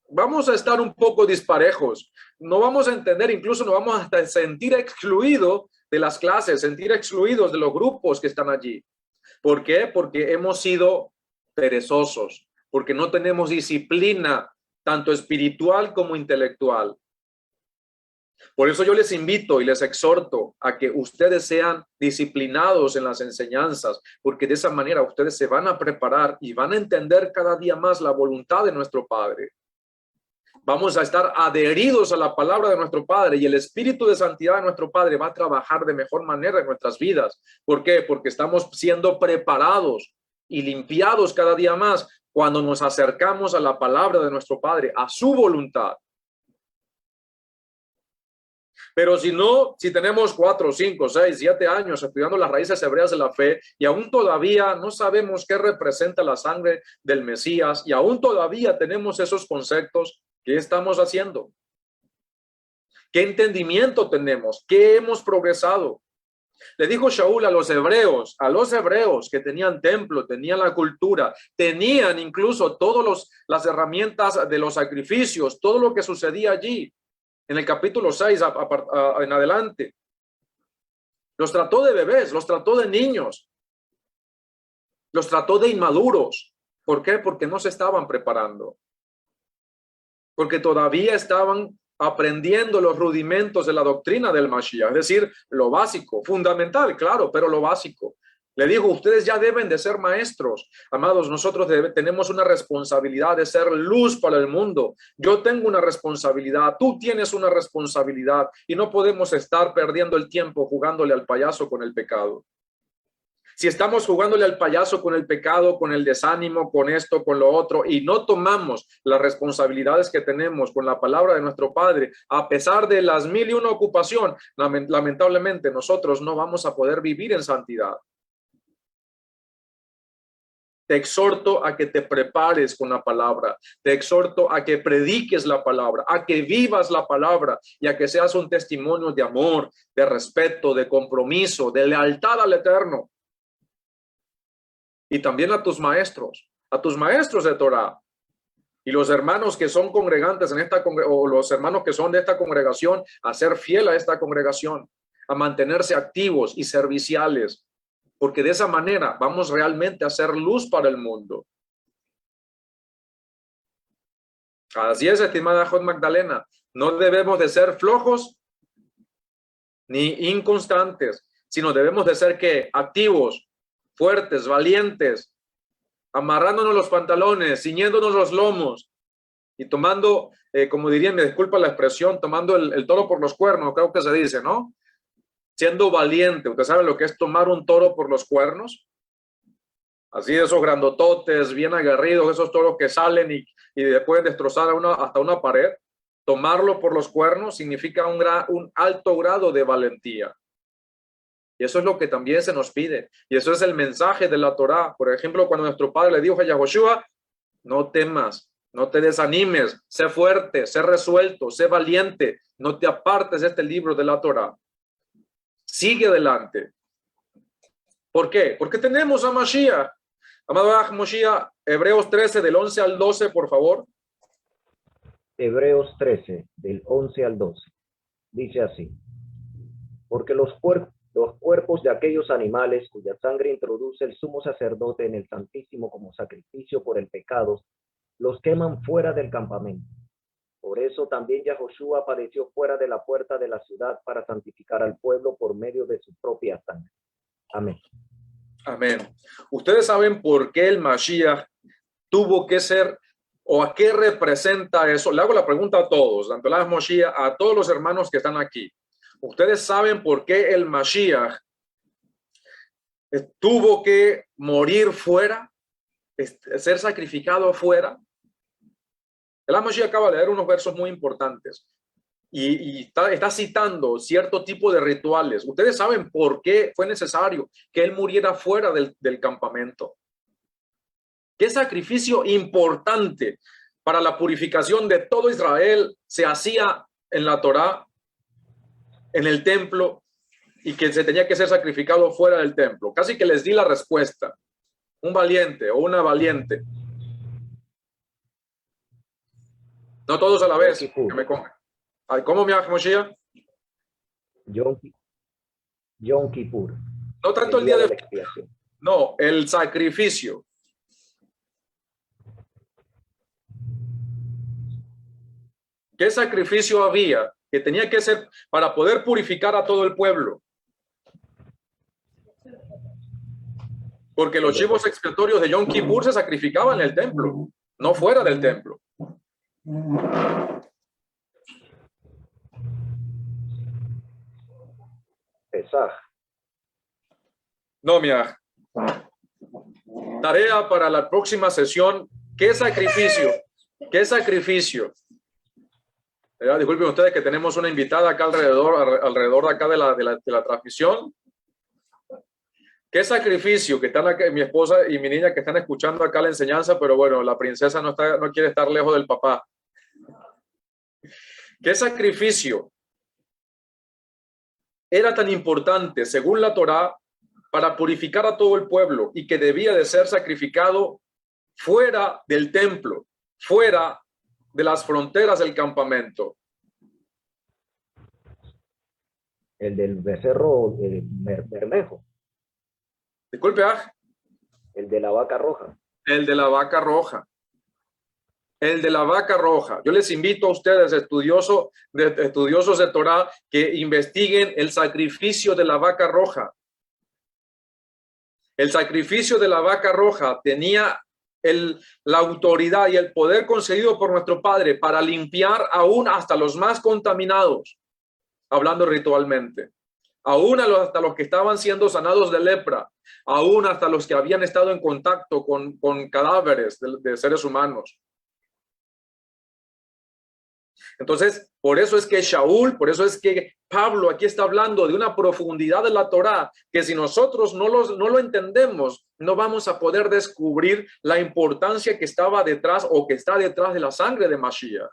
vamos a estar un poco disparejos, no vamos a entender, incluso nos vamos a sentir excluidos de las clases, sentir excluidos de los grupos que están allí. ¿Por qué? Porque hemos sido perezosos, porque no tenemos disciplina, tanto espiritual como intelectual. Por eso yo les invito y les exhorto a que ustedes sean disciplinados en las enseñanzas, porque de esa manera ustedes se van a preparar y van a entender cada día más la voluntad de nuestro Padre. Vamos a estar adheridos a la palabra de nuestro Padre y el Espíritu de Santidad de nuestro Padre va a trabajar de mejor manera en nuestras vidas. ¿Por qué? Porque estamos siendo preparados y limpiados cada día más cuando nos acercamos a la palabra de nuestro Padre, a su voluntad. Pero si tenemos 4, 5, 6, 7 años estudiando las raíces hebreas de la fe y aún todavía no sabemos qué representa la sangre del Mesías y aún todavía tenemos esos conceptos, ¿qué estamos haciendo? ¿Qué entendimiento tenemos? ¿Qué hemos progresado? Le dijo Shaul a los hebreos que tenían templo, tenían la cultura, tenían incluso todas las herramientas de los sacrificios, todo lo que sucedía allí. En el capítulo 6 en adelante, los trató de bebés, los trató de niños, los trató de inmaduros. ¿Por qué? Porque no se estaban preparando. porque todavía estaban aprendiendo los rudimentos de la doctrina del Mashiach, es decir, lo básico, fundamental, claro, pero lo básico. Le digo, ustedes ya deben de ser maestros. Amados, nosotros tenemos una responsabilidad de ser luz para el mundo. Yo tengo una responsabilidad, tú tienes una responsabilidad y no podemos estar perdiendo el tiempo jugándole al payaso con el pecado. Si estamos jugándole al payaso con el pecado, con el desánimo, con esto, con lo otro, y no tomamos las responsabilidades que tenemos con la palabra de nuestro Padre, a pesar de las 1001 ocupación, lamentablemente nosotros no vamos a poder vivir en santidad. Te exhorto a que te prepares con la palabra, te exhorto a que prediques la palabra, a que vivas la palabra y a que seas un testimonio de amor, de respeto, de compromiso, de lealtad al Eterno. Y también a tus maestros de Torah y los hermanos que son congregantes en esta o los hermanos que son de esta congregación, a ser fiel a esta congregación, a mantenerse activos y serviciales, porque de esa manera vamos realmente a hacer luz para el mundo. Así es, estimada Jod Magdalena, no debemos de ser flojos ni inconstantes, sino debemos de ser ¿qué? Activos, fuertes, valientes, amarrándonos los pantalones, ciñéndonos los lomos y tomando, como dirían, me disculpa la expresión, tomando el toro por los cuernos, creo que se dice, ¿no? Siendo valiente. ¿Usted sabe lo que es tomar un toro por los cuernos? Así, esos grandototes, bien aguerridos, esos toros que salen y pueden destrozar hasta una pared. Tomarlo por los cuernos significa un alto grado de valentía. Y eso es lo que también se nos pide. Y eso es el mensaje de la Torá. Por ejemplo, cuando nuestro padre le dijo a Yahoshua, no temas, no te desanimes, sé fuerte, sé resuelto, sé valiente, no te apartes de este libro de la Torá. Sigue adelante. ¿Por qué? Porque tenemos a Mashiach. Amado Mashiach, Hebreos 13, del 11 al 12, por favor. Hebreos 13, del 11 al 12. Dice así: porque los cuerpos de aquellos animales cuya sangre introduce el sumo sacerdote en el Santísimo como sacrificio por el pecado, los queman fuera del campamento. Por eso también Yahoshua padeció fuera de la puerta de la ciudad para santificar al pueblo por medio de su propia sangre. Amén. Amén. Ustedes saben por qué el Mashiach tuvo que ser, o a qué representa eso. Le hago la pregunta a todos, tanto a Mashiach, a todos los hermanos que están aquí. Ustedes saben por qué el Mashiach tuvo que morir fuera, ser sacrificado fuera. El Mashiach acaba de leer unos versos muy importantes y está citando cierto tipo de rituales. Ustedes saben por qué fue necesario que él muriera fuera del campamento. ¿Qué sacrificio importante para la purificación de todo Israel se hacía en la Torá, en el templo, y que se tenía que ser sacrificado fuera del templo? Casi que les di la respuesta. Un valiente o una valiente. No todos a la vez. Que me comen. ¿Cómo me Moshiach? Yom Kippur. No tanto el día de expiación. No, el sacrificio. ¿Qué sacrificio había que tenía que ser para poder purificar a todo el pueblo? Porque los chivos expiatorios de Yom Kippur se sacrificaban en el templo, no fuera del templo. Pesaj. No, mira. Tarea para la próxima sesión. ¿Qué sacrificio? ¿Qué sacrificio? Disculpen ustedes que tenemos una invitada acá alrededor de acá de la transmisión. ¿Qué sacrificio? Que están acá, mi esposa y mi niña que están escuchando acá la enseñanza, pero bueno, la princesa no quiere estar lejos del papá. ¿Qué sacrificio era tan importante, según la Torá, para purificar a todo el pueblo y que debía de ser sacrificado fuera del templo, fuera de las fronteras del campamento? El del becerro bermejo. Disculpe, El de la vaca roja. El de la vaca roja. el de la vaca roja. Yo les invito a ustedes, estudiosos de Torá, que investiguen el sacrificio de la vaca roja. El sacrificio de la vaca roja tenía la autoridad y el poder concedido por nuestro Padre para limpiar aún hasta los más contaminados, hablando ritualmente, aún hasta los que estaban siendo sanados de lepra, aún hasta los que habían estado en contacto con cadáveres de seres humanos. Entonces, por eso es que Shaul, por eso es que Pablo aquí está hablando de una profundidad de la Torá que si nosotros no lo entendemos, no vamos a poder descubrir la importancia que estaba detrás o que está detrás de la sangre de Mashiach.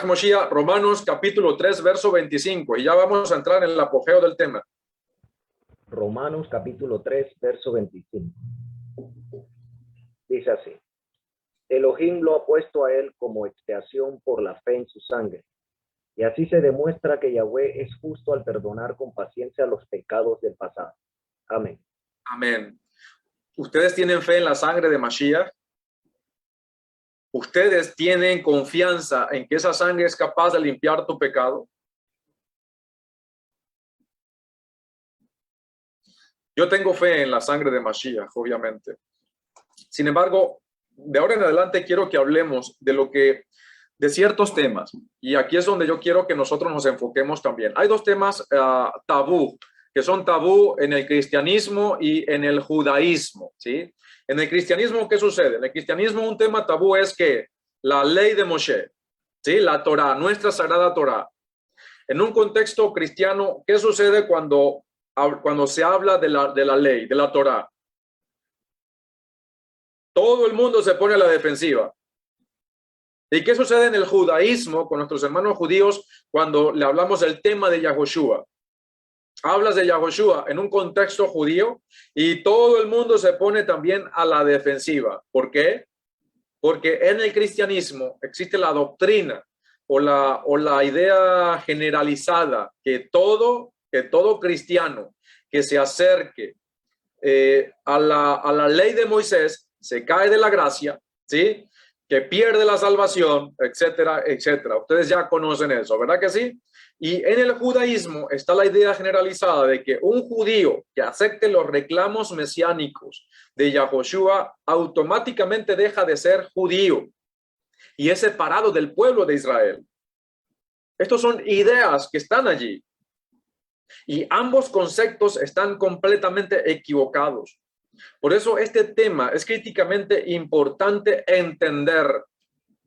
Moshiach, Romanos capítulo 3, verso 25, y ya vamos a entrar en el apogeo del tema. Romanos capítulo 3, verso 25. Dice así: Elohim lo ha puesto a él como expiación por la fe en su sangre. Y así se demuestra que Yahweh es justo al perdonar con paciencia los pecados del pasado. Amén. Amén. ¿Ustedes tienen fe en la sangre de Mashiach? ¿Ustedes tienen confianza en que esa sangre es capaz de limpiar tu pecado? Yo tengo fe en la sangre de Mashiach, obviamente. Sin embargo, de ahora en adelante quiero que hablemos de ciertos temas. Y aquí es donde yo quiero que nosotros nos enfoquemos también. Hay dos temas tabú, que son tabú en el cristianismo y en el judaísmo, ¿sí? En el cristianismo, ¿qué sucede? En el cristianismo un tema tabú es que la ley de Moshe, ¿sí? La Torá, nuestra sagrada Torá. En un contexto cristiano, ¿qué sucede cuando se habla de la ley, de la Torá? Todo el mundo se pone a la defensiva. ¿Y qué sucede en el judaísmo con nuestros hermanos judíos cuando le hablamos del tema de Yahoshua? Hablas de Yahoshua en un contexto judío y todo el mundo se pone también a la defensiva. ¿Por qué? Porque en el cristianismo existe la doctrina o la idea generalizada que todo cristiano que se acerque a la ley de Moisés se cae de la gracia, ¿sí? Que pierde la salvación, etcétera, etcétera. Ustedes ya conocen eso, ¿verdad que sí? Y en el judaísmo está la idea generalizada de que un judío que acepte los reclamos mesiánicos de Yahoshua automáticamente deja de ser judío y es separado del pueblo de Israel. Estos son ideas que están allí. Y ambos conceptos están completamente equivocados. Por eso este tema es críticamente importante entender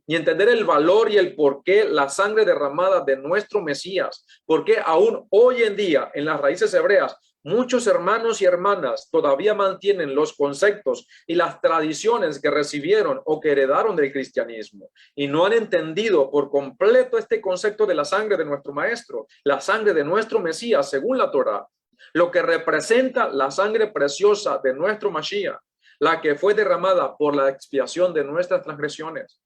y entender el valor y el por qué la sangre derramada de nuestro Mesías, porque aún hoy en día en las raíces hebreas muchos hermanos y hermanas todavía mantienen los conceptos y las tradiciones que recibieron o que heredaron del cristianismo y no han entendido por completo este concepto de la sangre de nuestro maestro, la sangre de nuestro Mesías según la Torá, lo que representa la sangre preciosa de nuestro Mashiach, la que fue derramada por la expiación de nuestras transgresiones.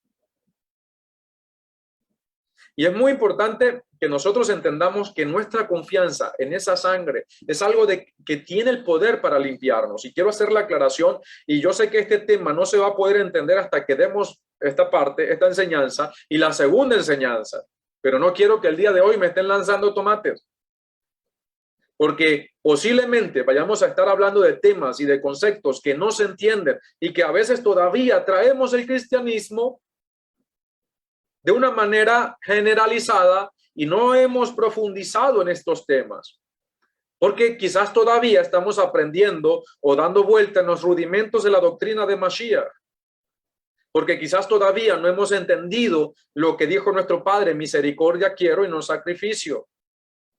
Y es muy importante que nosotros entendamos que nuestra confianza en esa sangre es algo que tiene el poder para limpiarnos. Y quiero hacer la aclaración, y yo sé que este tema no se va a poder entender hasta que demos esta parte, esta enseñanza y la segunda enseñanza. Pero no quiero que el día de hoy me estén lanzando tomates. Porque posiblemente vayamos a estar hablando de temas y de conceptos que no se entienden y que a veces todavía traemos el cristianismo de una manera generalizada y no hemos profundizado en estos temas. Porque quizás todavía estamos aprendiendo o dando vuelta en los rudimentos de la doctrina de Mashiach. Porque quizás todavía no hemos entendido lo que dijo nuestro Padre: misericordia quiero y no sacrificio.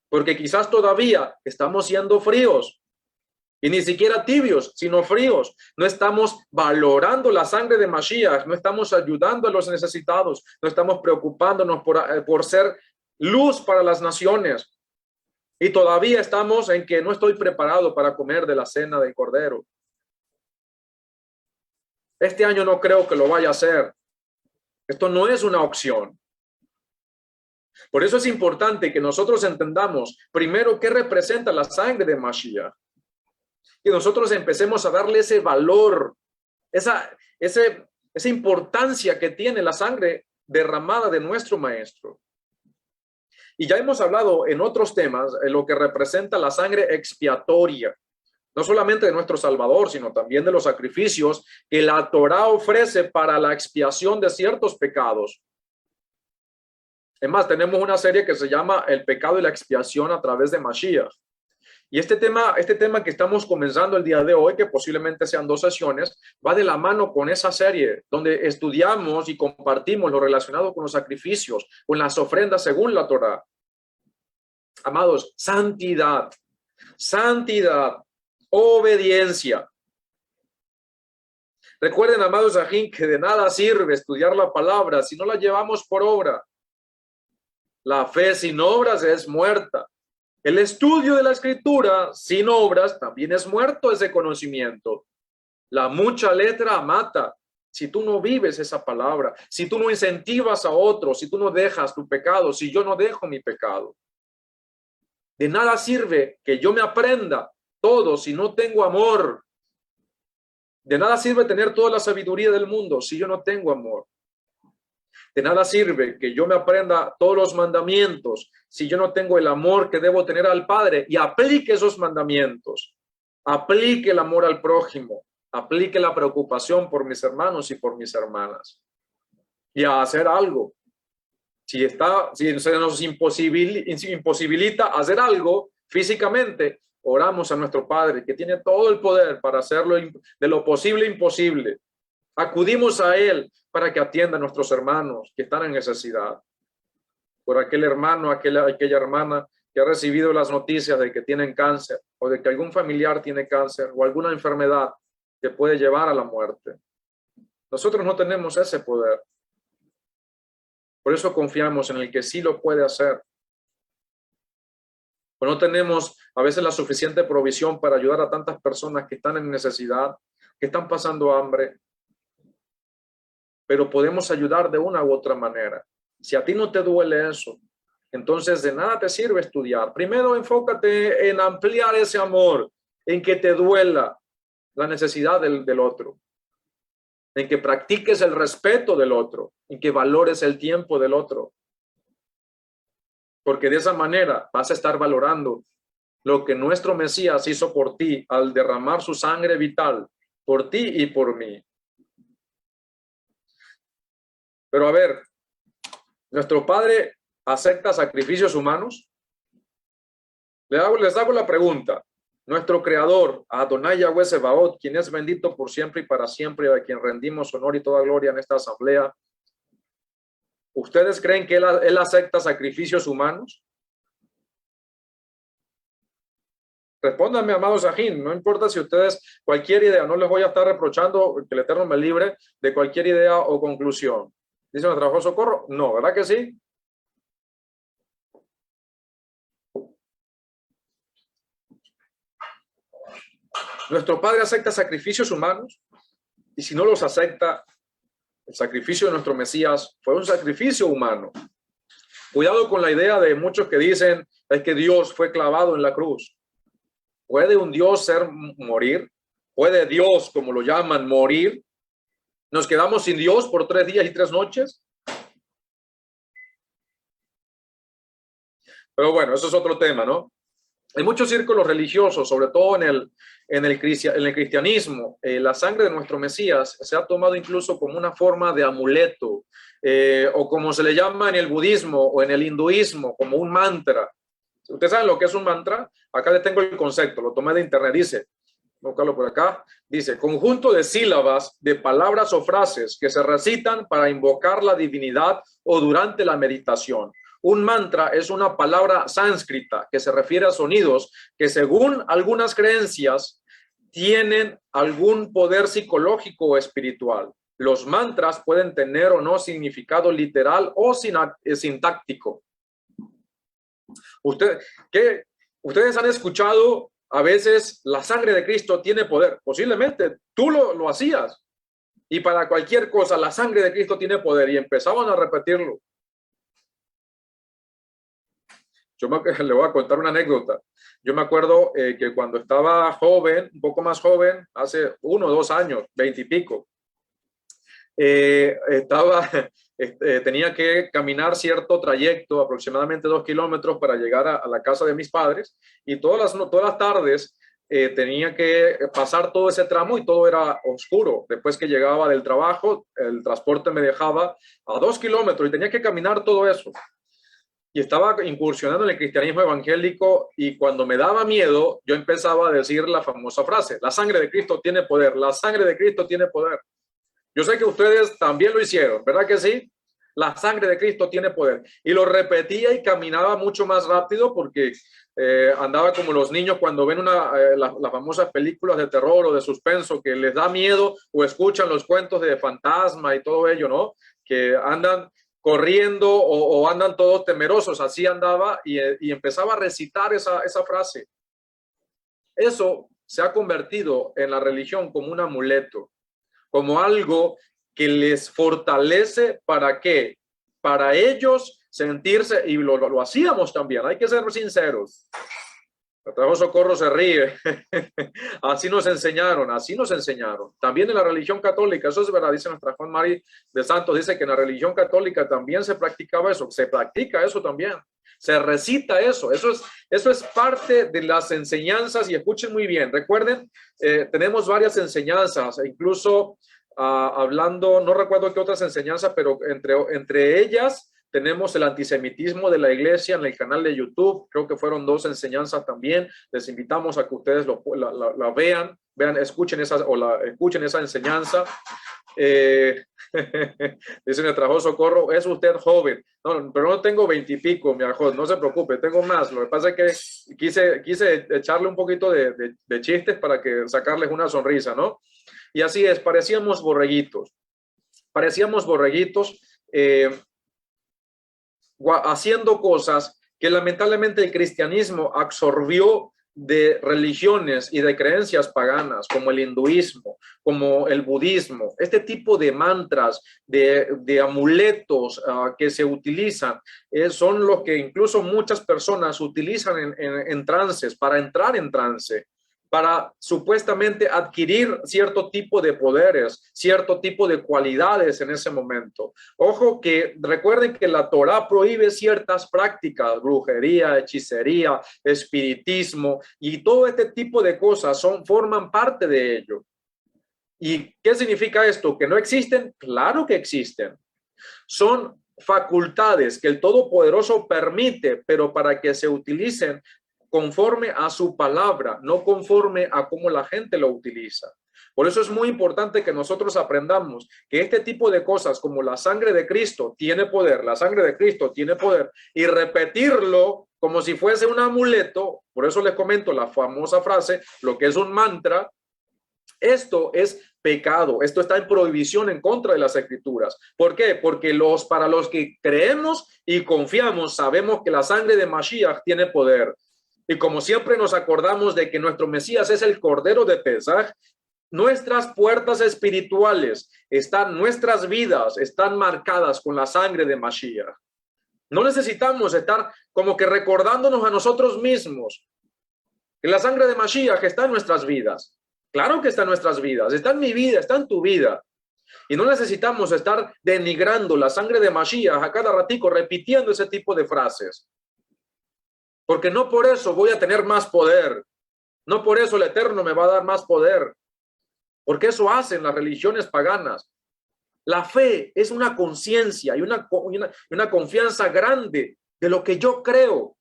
Porque quizás todavía estamos siendo fríos. Y ni siquiera tibios, sino fríos. No estamos valorando la sangre de Mashiach, no estamos ayudando a los necesitados, no estamos preocupándonos por ser luz para las naciones. Y todavía estamos en que no estoy preparado para comer de la cena del Cordero. Este año no creo que lo vaya a hacer. Esto no es una opción. Por eso es importante que nosotros entendamos primero qué representa la sangre de Mashiach. Y nosotros empecemos a darle ese valor esa importancia que tiene la sangre derramada de nuestro Maestro. Y ya hemos hablado en otros temas en lo que representa la sangre expiatoria, no solamente de nuestro Salvador, sino también de los sacrificios que la Torá ofrece para la expiación de ciertos pecados. Es más, tenemos una serie que se llama El pecado y la expiación a través de Mashiach. Y este tema que estamos comenzando el día de hoy, que posiblemente sean 2 sesiones, va de la mano con esa serie, donde estudiamos y compartimos lo relacionado con los sacrificios, con las ofrendas según la Torá. Amados, santidad, obediencia. Recuerden, amados ajín, que de nada sirve estudiar la palabra si no la llevamos por obra. La fe sin obras es muerta. El estudio de la escritura sin obras también es muerto ese conocimiento. La mucha letra mata. Si tú no vives esa palabra, si tú no incentivas a otros, si tú no dejas tu pecado, si yo no dejo mi pecado. De nada sirve que yo me aprenda todo si no tengo amor. De nada sirve tener toda la sabiduría del mundo si yo no tengo amor. De nada sirve que yo me aprenda todos los mandamientos si yo no tengo el amor que debo tener al Padre y aplique esos mandamientos. Aplique el amor al prójimo. Aplique la preocupación por mis hermanos y por mis hermanas. Y a hacer algo. Si se nos imposibilita hacer algo físicamente, oramos a nuestro Padre, que tiene todo el poder para hacerlo de lo posible imposible. Acudimos a Él para que atienda a nuestros hermanos que están en necesidad. Por aquel hermano, aquella hermana que ha recibido las noticias de que tienen cáncer o de que algún familiar tiene cáncer o alguna enfermedad que puede llevar a la muerte. Nosotros no tenemos ese poder. Por eso confiamos en el que sí lo puede hacer. O no tenemos a veces la suficiente provisión para ayudar a tantas personas que están en necesidad, que están pasando hambre. Pero podemos ayudar de una u otra manera. Si a ti no te duele eso, entonces de nada te sirve estudiar. Primero enfócate en ampliar ese amor, en que te duela la necesidad del otro, en que practiques el respeto del otro, en que valores el tiempo del otro. Porque de esa manera vas a estar valorando lo que nuestro Mesías hizo por ti al derramar su sangre vital por ti y por mí. Pero a ver, ¿nuestro Padre acepta sacrificios humanos? Les hago la pregunta. Nuestro Creador, Adonai Yahweh Sebaot, quien es bendito por siempre y para siempre, a quien rendimos honor y toda gloria en esta asamblea, ¿ustedes creen que él acepta sacrificios humanos? Respóndanme, amados ajín, no importa si ustedes cualquier idea, no les voy a estar reprochando, que el Eterno me libre de cualquier idea o conclusión. ¿Dice nuestro trabajo socorro? No, ¿verdad que sí? Nuestro Padre acepta sacrificios humanos y si no los acepta, el sacrificio de nuestro Mesías fue un sacrificio humano. Cuidado con la idea de muchos que dicen es que Dios fue clavado en la cruz. ¿Puede un Dios morir? ¿Puede Dios, como lo llaman, morir? ¿Nos quedamos sin Dios por 3 días y 3 noches? Pero bueno, eso es otro tema, ¿no? En muchos círculos religiosos, sobre todo en el cristianismo, la sangre de nuestro Mesías se ha tomado incluso como una forma de amuleto, o como se le llama en el budismo o en el hinduismo, como un mantra. ¿Ustedes saben lo que es un mantra? Acá les tengo el concepto, lo tomé de internet, dice, voy a buscarlo por acá, dice, conjunto de sílabas, de palabras o frases que se recitan para invocar la divinidad o durante la meditación. Un mantra es una palabra sánscrita que se refiere a sonidos que según algunas creencias tienen algún poder psicológico o espiritual. Los mantras pueden tener o no significado literal o sintáctico. Ustedes han escuchado a veces la sangre de Cristo tiene poder. Posiblemente tú lo hacías. Y para cualquier cosa la sangre de Cristo tiene poder y empezaban a repetirlo. Le voy a contar una anécdota. Yo me acuerdo que cuando estaba joven, un poco más joven, hace 1 o 2 años, 20 y pico, tenía que caminar cierto trayecto, aproximadamente 2 kilómetros, para llegar a la casa de mis padres, y todas las tardes tenía que pasar todo ese tramo y todo era oscuro. Después que llegaba del trabajo, el transporte me dejaba a 2 kilómetros y tenía que caminar todo eso. Y estaba incursionando en el cristianismo evangélico, y cuando me daba miedo, yo empezaba a decir la famosa frase: la sangre de Cristo tiene poder, la sangre de Cristo tiene poder. Yo sé que ustedes también lo hicieron, ¿verdad que sí? La sangre de Cristo tiene poder. Y lo repetía y caminaba mucho más rápido, porque andaba como los niños cuando ven las famosas películas de terror o de suspenso, que les da miedo, o escuchan los cuentos de fantasma y todo ello, ¿no? Que andan corriendo o andan todos temerosos. Así andaba y empezaba a recitar esa frase. Eso se ha convertido en la religión como un amuleto, como algo que les fortalece. ¿Para qué? Para ellos sentirse, y lo hacíamos también, hay que ser sinceros. El trabajo Socorro se ríe. Así nos enseñaron. También en la religión católica, eso es verdad, dice nuestra Juan Mari de Santos, dice que en la religión católica también se practicaba eso, se practica eso también, se recita eso es parte de las enseñanzas. Y escuchen muy bien, recuerden, tenemos varias enseñanzas, incluso hablando, no recuerdo qué otras enseñanzas, pero entre ellas tenemos el antisemitismo de la iglesia en el canal de YouTube. Creo que fueron 2 enseñanzas también. Les invitamos a que ustedes la vean, escuchen esa enseñanza. Dice nuestra Socorro: es usted joven. No, pero no tengo 20 y pico, mi hijo, no se preocupe, tengo más. Lo que pasa es que quise echarle un poquito de chistes para que sacarles una sonrisa, ¿no? Y así es, parecíamos borreguitos, haciendo cosas que lamentablemente el cristianismo absorbió de religiones y de creencias paganas, como el hinduismo, como el budismo. Este tipo de mantras, de amuletos que se utilizan, son los que incluso muchas personas utilizan en trances, para entrar en trance, para supuestamente adquirir cierto tipo de poderes, cierto tipo de cualidades en ese momento. Ojo, que recuerden que la Torá prohíbe ciertas prácticas: brujería, hechicería, espiritismo, y todo este tipo de cosas forman parte de ello. ¿Y qué significa esto? ¿Que no existen? Claro que existen. Son facultades que el Todopoderoso permite, pero para que se utilicen conforme a su palabra, no conforme a cómo la gente lo utiliza. Por eso es muy importante que nosotros aprendamos que este tipo de cosas, como la sangre de Cristo tiene poder, la sangre de Cristo tiene poder, y repetirlo como si fuese un amuleto. Por eso les comento la famosa frase, lo que es un mantra. Esto es pecado, esto está en prohibición, en contra de las Escrituras. ¿Por qué? Porque para los que creemos y confiamos, sabemos que la sangre de Mashiach tiene poder. Y como siempre nos acordamos de que nuestro Mesías es el Cordero de Pesaj, nuestras puertas espirituales nuestras vidas están marcadas con la sangre de Mashiach. No necesitamos estar como que recordándonos a nosotros mismos que la sangre de Mashiach está en nuestras vidas. Claro que está en nuestras vidas, está en mi vida, está en tu vida. Y no necesitamos estar denigrando la sangre de Mashiach a cada ratico, repitiendo ese tipo de frases. Porque no por eso voy a tener más poder. No por eso el Eterno me va a dar más poder. Porque eso hacen las religiones paganas. La fe es una conciencia y una confianza grande de lo que yo creo.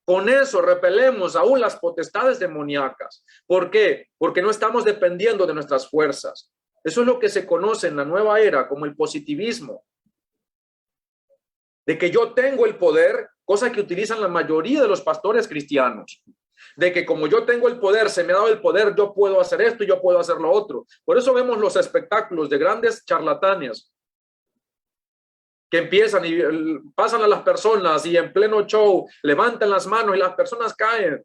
Con eso repelemos aún las potestades demoníacas. ¿Por qué? Porque no estamos dependiendo de nuestras fuerzas. Eso es lo que se conoce en la nueva era como el positivismo. De que yo tengo el poder, cosa que utilizan la mayoría de los pastores cristianos. De que como yo tengo el poder, se me ha dado el poder, yo puedo hacer esto y yo puedo hacer lo otro. Por eso vemos los espectáculos de grandes charlatanes que empiezan y pasan a las personas y en pleno show levantan las manos y las personas caen.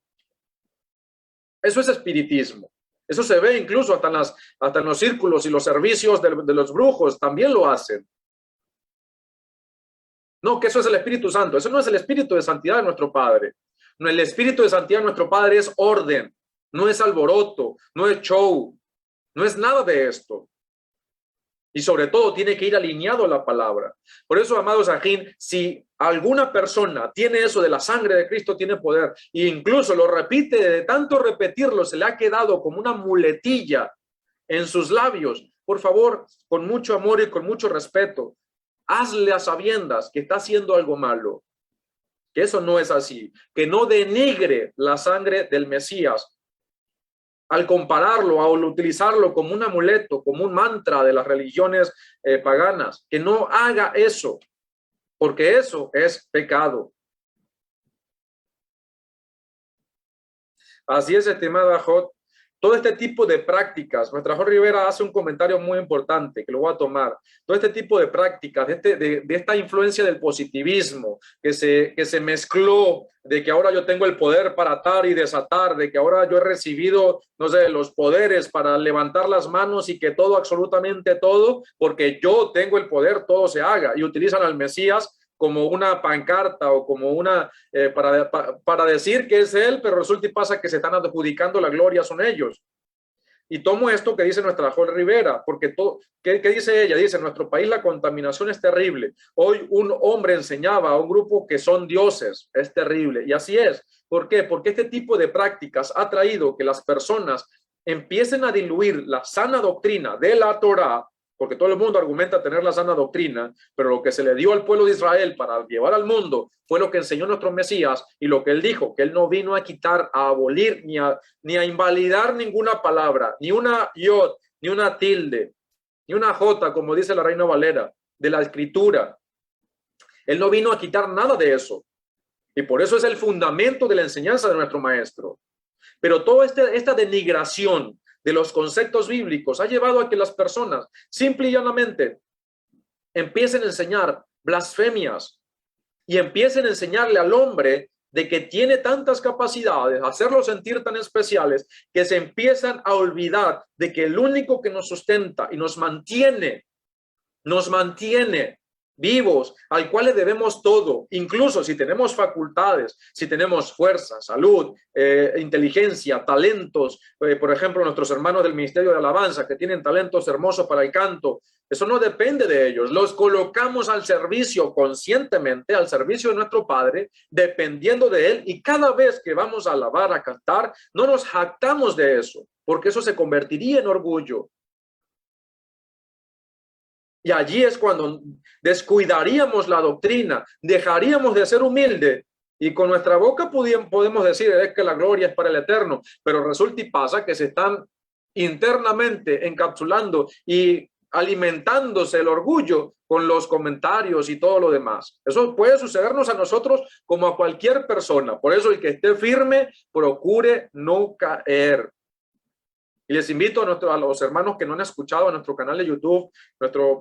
Eso es espiritismo. Eso se ve incluso hasta en los círculos y los servicios de los brujos, también lo hacen. No, que eso es el Espíritu Santo. Eso no es el Espíritu de santidad de nuestro Padre. No, el Espíritu de santidad de nuestro Padre es orden, no es alboroto, no es show, no es nada de esto. Y sobre todo tiene que ir alineado a la palabra. Por eso, amados ajín, si alguna persona tiene eso de la sangre de Cristo, tiene poder, e incluso lo repite, de tanto repetirlo, se le ha quedado como una muletilla en sus labios, por favor, con mucho amor y con mucho respeto, hazle a sabiendas que está haciendo algo malo, que eso no es así, que no denigre la sangre del Mesías al compararlo, al utilizarlo como un amuleto, como un mantra de las religiones paganas, que no haga eso, porque eso es pecado. Así es, estimada Jot. Todo este tipo de prácticas, nuestra Jorge Rivera hace un comentario muy importante que lo voy a tomar. Todo este tipo de prácticas, de esta influencia del positivismo que se mezcló, de que ahora yo tengo el poder para atar y desatar, de que ahora yo he recibido, no sé, los poderes para levantar las manos y que todo, absolutamente todo, porque yo tengo el poder, todo se haga. Y utilizan al Mesías como una pancarta o como una, para decir que es él, pero resulta y pasa que se están adjudicando la gloria, son ellos. Y tomo esto que dice nuestra Jorge Rivera, porque todo, ¿qué dice ella? Dice, en nuestro país la contaminación es terrible. Hoy un hombre enseñaba a un grupo que son dioses, es terrible. Y así es. ¿Por qué? Porque este tipo de prácticas ha traído que las personas empiecen a diluir la sana doctrina de la Torá, porque todo el mundo argumenta tener la sana doctrina, pero lo que se le dio al pueblo de Israel para llevar al mundo fue lo que enseñó nuestro Mesías y lo que él dijo, que él no vino a quitar, a abolir, ni a invalidar ninguna palabra, ni una yod, ni una tilde, ni una jota, como dice la Reina Valera, de la escritura. Él no vino a quitar nada de eso. Y por eso es el fundamento de la enseñanza de nuestro maestro. Pero toda esta denigración de los conceptos bíblicos ha llevado a que las personas simple y llanamente empiecen a enseñar blasfemias y empiecen a enseñarle al hombre de que tiene tantas capacidades, hacerlo sentir tan especiales, que se empiezan a olvidar de que el único que nos sustenta y nos mantiene vivos, al cual le debemos todo, incluso si tenemos facultades, si tenemos fuerza, salud, inteligencia, talentos, por ejemplo, nuestros hermanos del Ministerio de Alabanza que tienen talentos hermosos para el canto, eso no depende de ellos, los colocamos al servicio conscientemente, al servicio de nuestro Padre, dependiendo de Él, y cada vez que vamos a alabar, a cantar, no nos jactamos de eso, porque eso se convertiría en orgullo. Y allí es cuando descuidaríamos la doctrina, dejaríamos de ser humildes y con nuestra boca podemos decir es que la gloria es para el Eterno, pero resulta y pasa que se están internamente encapsulando y alimentándose el orgullo con los comentarios y todo lo demás. Eso puede sucedernos a nosotros como a cualquier persona. Por eso el que esté firme, procure no caer. Y les invito a los hermanos que no han escuchado en nuestro canal de YouTube. Nuestro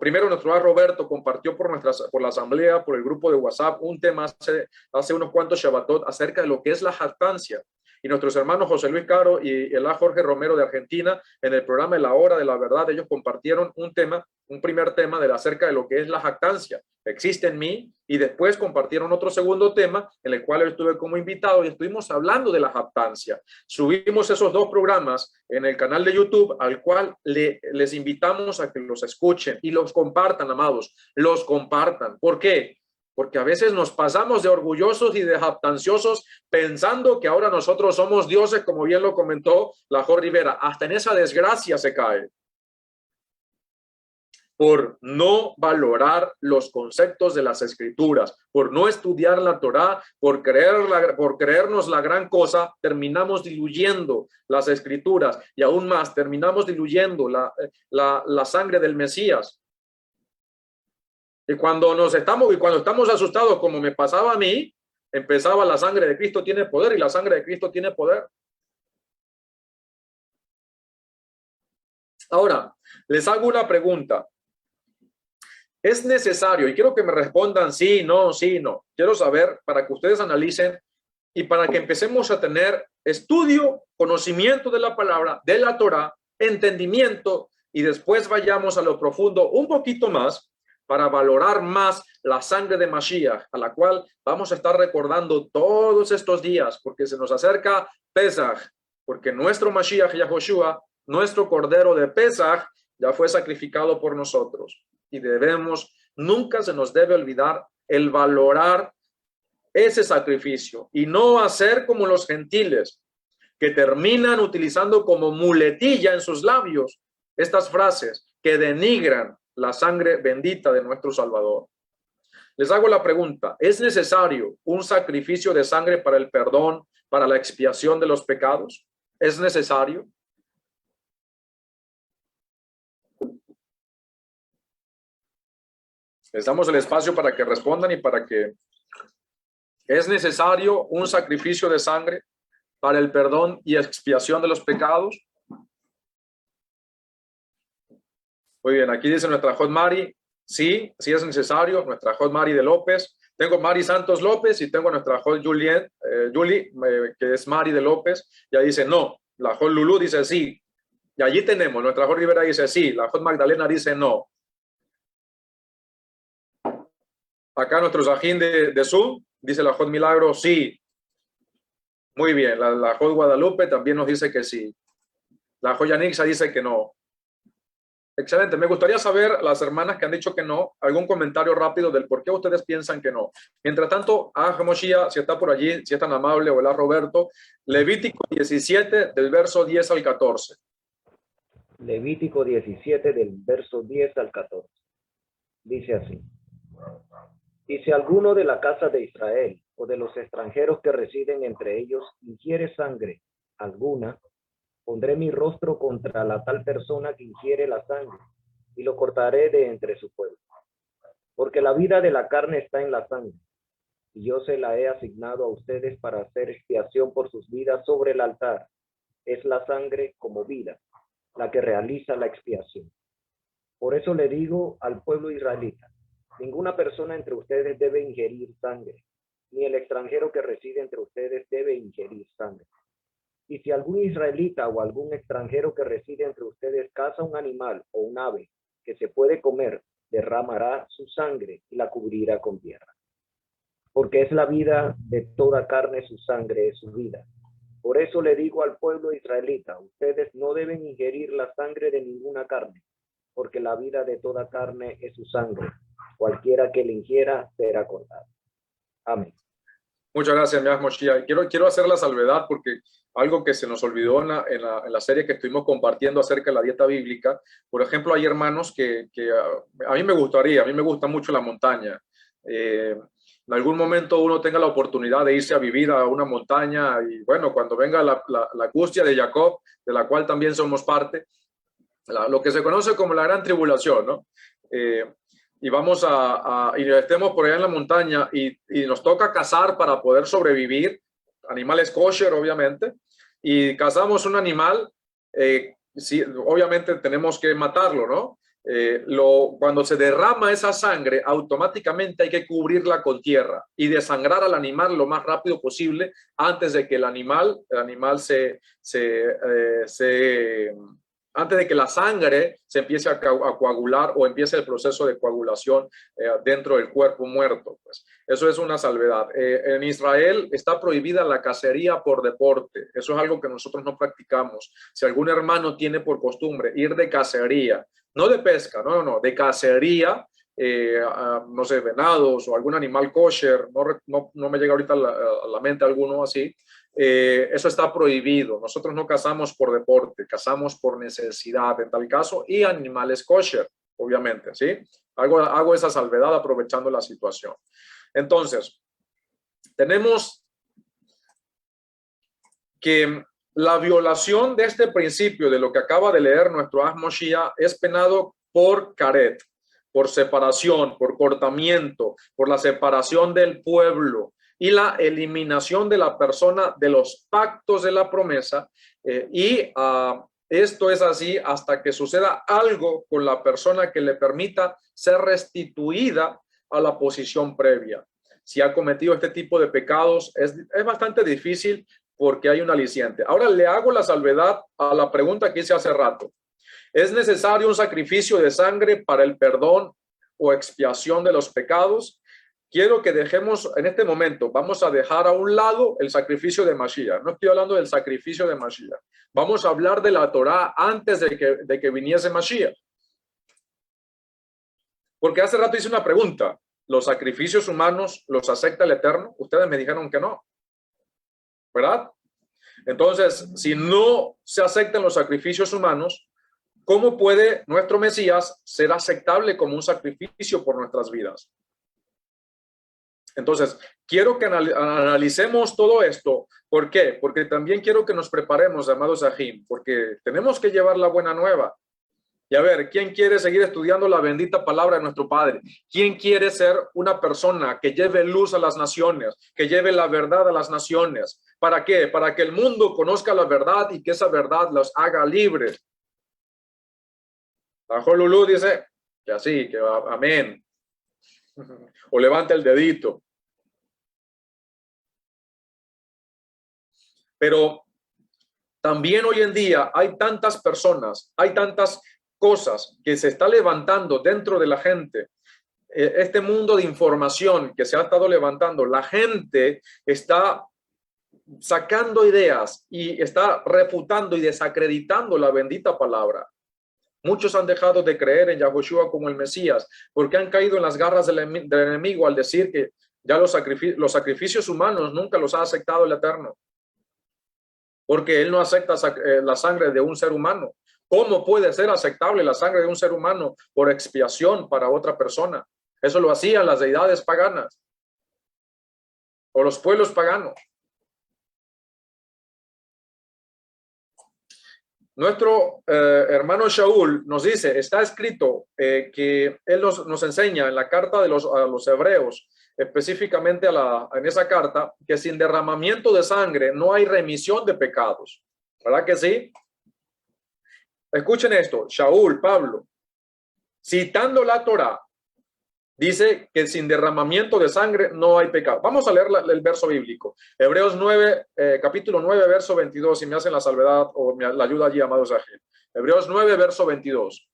Roberto compartió por la asamblea, por el grupo de WhatsApp, un tema hace unos cuantos Shabbatot acerca de lo que es la jactancia. Y nuestros hermanos José Luis Caro y el Jorge Romero de Argentina, en el programa La Hora de la Verdad, ellos compartieron un primer tema acerca de lo que es la jactancia. Existe en mí, y después compartieron otro segundo tema en el cual yo estuve como invitado y estuvimos hablando de la jactancia. Subimos esos dos programas en el canal de YouTube, al cual les invitamos a que los escuchen y los compartan, amados, los compartan. ¿Por qué? Porque a veces nos pasamos de orgullosos y de jactanciosos pensando que ahora nosotros somos dioses, como bien lo comentó la Jorge Rivera. Hasta en esa desgracia se cae por no valorar los conceptos de las escrituras, por no estudiar la Torá, por creernos la gran cosa, terminamos diluyendo las escrituras y aún más terminamos diluyendo la sangre del Mesías. Y cuando estamos asustados, como me pasaba a mí, empezaba la sangre de Cristo tiene poder y la sangre de Cristo tiene poder. Ahora, les hago una pregunta. Es necesario, y quiero que me respondan sí, no, quiero saber para que ustedes analicen y para que empecemos a tener estudio, conocimiento de la palabra, de la Torá, entendimiento, y después vayamos a lo profundo un poquito más para valorar más la sangre de Mashiach, a la cual vamos a estar recordando todos estos días, porque se nos acerca Pesaj, porque nuestro Mashiach Yahoshua, nuestro Cordero de Pesaj, ya fue sacrificado por nosotros. Y nunca se nos debe olvidar el valorar ese sacrificio y no hacer como los gentiles, que terminan utilizando como muletilla en sus labios estas frases que denigran la sangre bendita de nuestro Salvador. Les hago la pregunta, ¿es necesario un sacrificio de sangre para el perdón, para la expiación de los pecados? ¿Es necesario? Les damos el espacio para que respondan y para que... ¿Es necesario un sacrificio de sangre para el perdón y expiación de los pecados? Muy bien, aquí dice nuestra Jod Mari, sí es necesario, nuestra Jod Mari de López. Tengo Mari Santos López y tengo nuestra Jod Julie, que es Mari de López. Ya dice no, la Jod Lulú dice sí. Y allí tenemos, nuestra Jod Rivera dice sí, la Jod Magdalena dice no. Acá nuestro Zajín de Zoom dice la Jod Milagro sí. Muy bien, la Jod Guadalupe también nos dice que sí. La Jod Yanixa dice que no. Excelente, me gustaría saber, las hermanas que han dicho que no, algún comentario rápido del por qué ustedes piensan que no. Mientras tanto, Moshia, si está por allí, si es tan amable, o el Roberto, Levítico 17 del verso 10 al 14. Levítico 17 del verso 10 al 14. Dice así. Y si alguno de la casa de Israel o de los extranjeros que residen entre ellos ingiere sangre alguna, pondré mi rostro contra la tal persona que ingiere la sangre y lo cortaré de entre su pueblo. Porque la vida de la carne está en la sangre, y yo se la he asignado a ustedes para hacer expiación por sus vidas sobre el altar. Es la sangre como vida, la que realiza la expiación. Por eso le digo al pueblo israelita, ninguna persona entre ustedes debe ingerir sangre, ni el extranjero que reside entre ustedes debe ingerir sangre. Y si algún israelita o algún extranjero que reside entre ustedes caza un animal o un ave que se puede comer, derramará su sangre y la cubrirá con tierra. Porque es la vida de toda carne, su sangre es su vida. Por eso le digo al pueblo israelita, ustedes no deben ingerir la sangre de ninguna carne, porque la vida de toda carne es su sangre. Cualquiera que le ingiera será cortado. Amén. Muchas gracias, mi Moshia. Quiero hacer la salvedad porque algo que se nos olvidó en la serie que estuvimos compartiendo acerca de la dieta bíblica. Por ejemplo, hay hermanos que a mí me gusta mucho la montaña. En algún momento uno tenga la oportunidad de irse a vivir a una montaña y bueno, cuando venga la angustia de Jacob, de la cual también somos parte, lo que se conoce como la gran tribulación, ¿no? Y vamos y estemos por allá en la montaña y nos toca cazar para poder sobrevivir, animales kosher obviamente, y cazamos un animal, sí, obviamente tenemos que matarlo, ¿no? Cuando se derrama esa sangre, automáticamente hay que cubrirla con tierra y desangrar al animal lo más rápido posible antes de que el animal antes de que la sangre se empiece a coagular o empiece el proceso de coagulación dentro del cuerpo muerto. Pues. Eso es una salvedad. En Israel está prohibida la cacería por deporte. Eso es algo que nosotros no practicamos. Si algún hermano tiene por costumbre ir de cacería, no de pesca, no, de cacería, no sé, venados o algún animal kosher, no me llega ahorita a la mente alguno así, eso está prohibido. Nosotros no cazamos por deporte, cazamos por necesidad en tal caso y animales kosher, obviamente, ¿sí? Hago esa salvedad aprovechando la situación. Entonces, tenemos que la violación de este principio de lo que acaba de leer nuestro Moshia es penado por caret, por separación, por cortamiento, por la separación del pueblo y la eliminación de la persona de los pactos de la promesa. Esto es así hasta que suceda algo con la persona que le permita ser restituida a la posición previa. Si ha cometido este tipo de pecados, es bastante difícil porque hay un aliciente. Ahora le hago la salvedad a la pregunta que hice hace rato. ¿Es necesario un sacrificio de sangre para el perdón o expiación de los pecados, quiero que dejemos en este momento, vamos a dejar a un lado el sacrificio de Mashiach. No estoy hablando del sacrificio de Mashiach. Vamos a hablar de la Torá antes de que viniese Mashiach. Porque hace rato hice una pregunta. ¿Los sacrificios humanos los acepta el Eterno? Ustedes me dijeron que no, ¿verdad? Entonces, si no se aceptan los sacrificios humanos, ¿cómo puede nuestro Mesías ser aceptable como un sacrificio por nuestras vidas? Entonces, quiero que analicemos todo esto. ¿Por qué? Porque también quiero que nos preparemos, amados Ajim, porque tenemos que llevar la buena nueva. Y a ver, ¿quién quiere seguir estudiando la bendita palabra de nuestro Padre? ¿Quién quiere ser una persona que lleve luz a las naciones, que lleve la verdad a las naciones? ¿Para qué? Para que el mundo conozca la verdad y que esa verdad los haga libres. Bajo Lulú dice que así, que amén. O levanta el dedito. Pero también hoy en día hay tantas personas, hay tantas cosas que se está levantando dentro de la gente. Este mundo de información que se ha estado levantando, la gente está sacando ideas y está refutando y desacreditando la bendita palabra. Muchos han dejado de creer en Yahushua como el Mesías porque han caído en las garras del enemigo al decir que ya los sacrificios humanos nunca los ha aceptado el Eterno. Porque él no acepta la sangre de un ser humano. ¿Cómo puede ser aceptable la sangre de un ser humano por expiación para otra persona? Eso lo hacían las deidades paganas o los pueblos paganos. Nuestro hermano Shaul nos dice, está escrito que él nos enseña en la carta a los hebreos, específicamente en esa carta, que sin derramamiento de sangre no hay remisión de pecados. ¿Verdad que sí? Escuchen esto, Shaul, Pablo, citando la Torá, dice que sin derramamiento de sangre no hay pecado. Vamos a leer el verso bíblico. Hebreos 9, capítulo 9, verso 22, si me hacen la salvedad o la ayuda allí, amados Ángel. Hebreos 9, verso 22.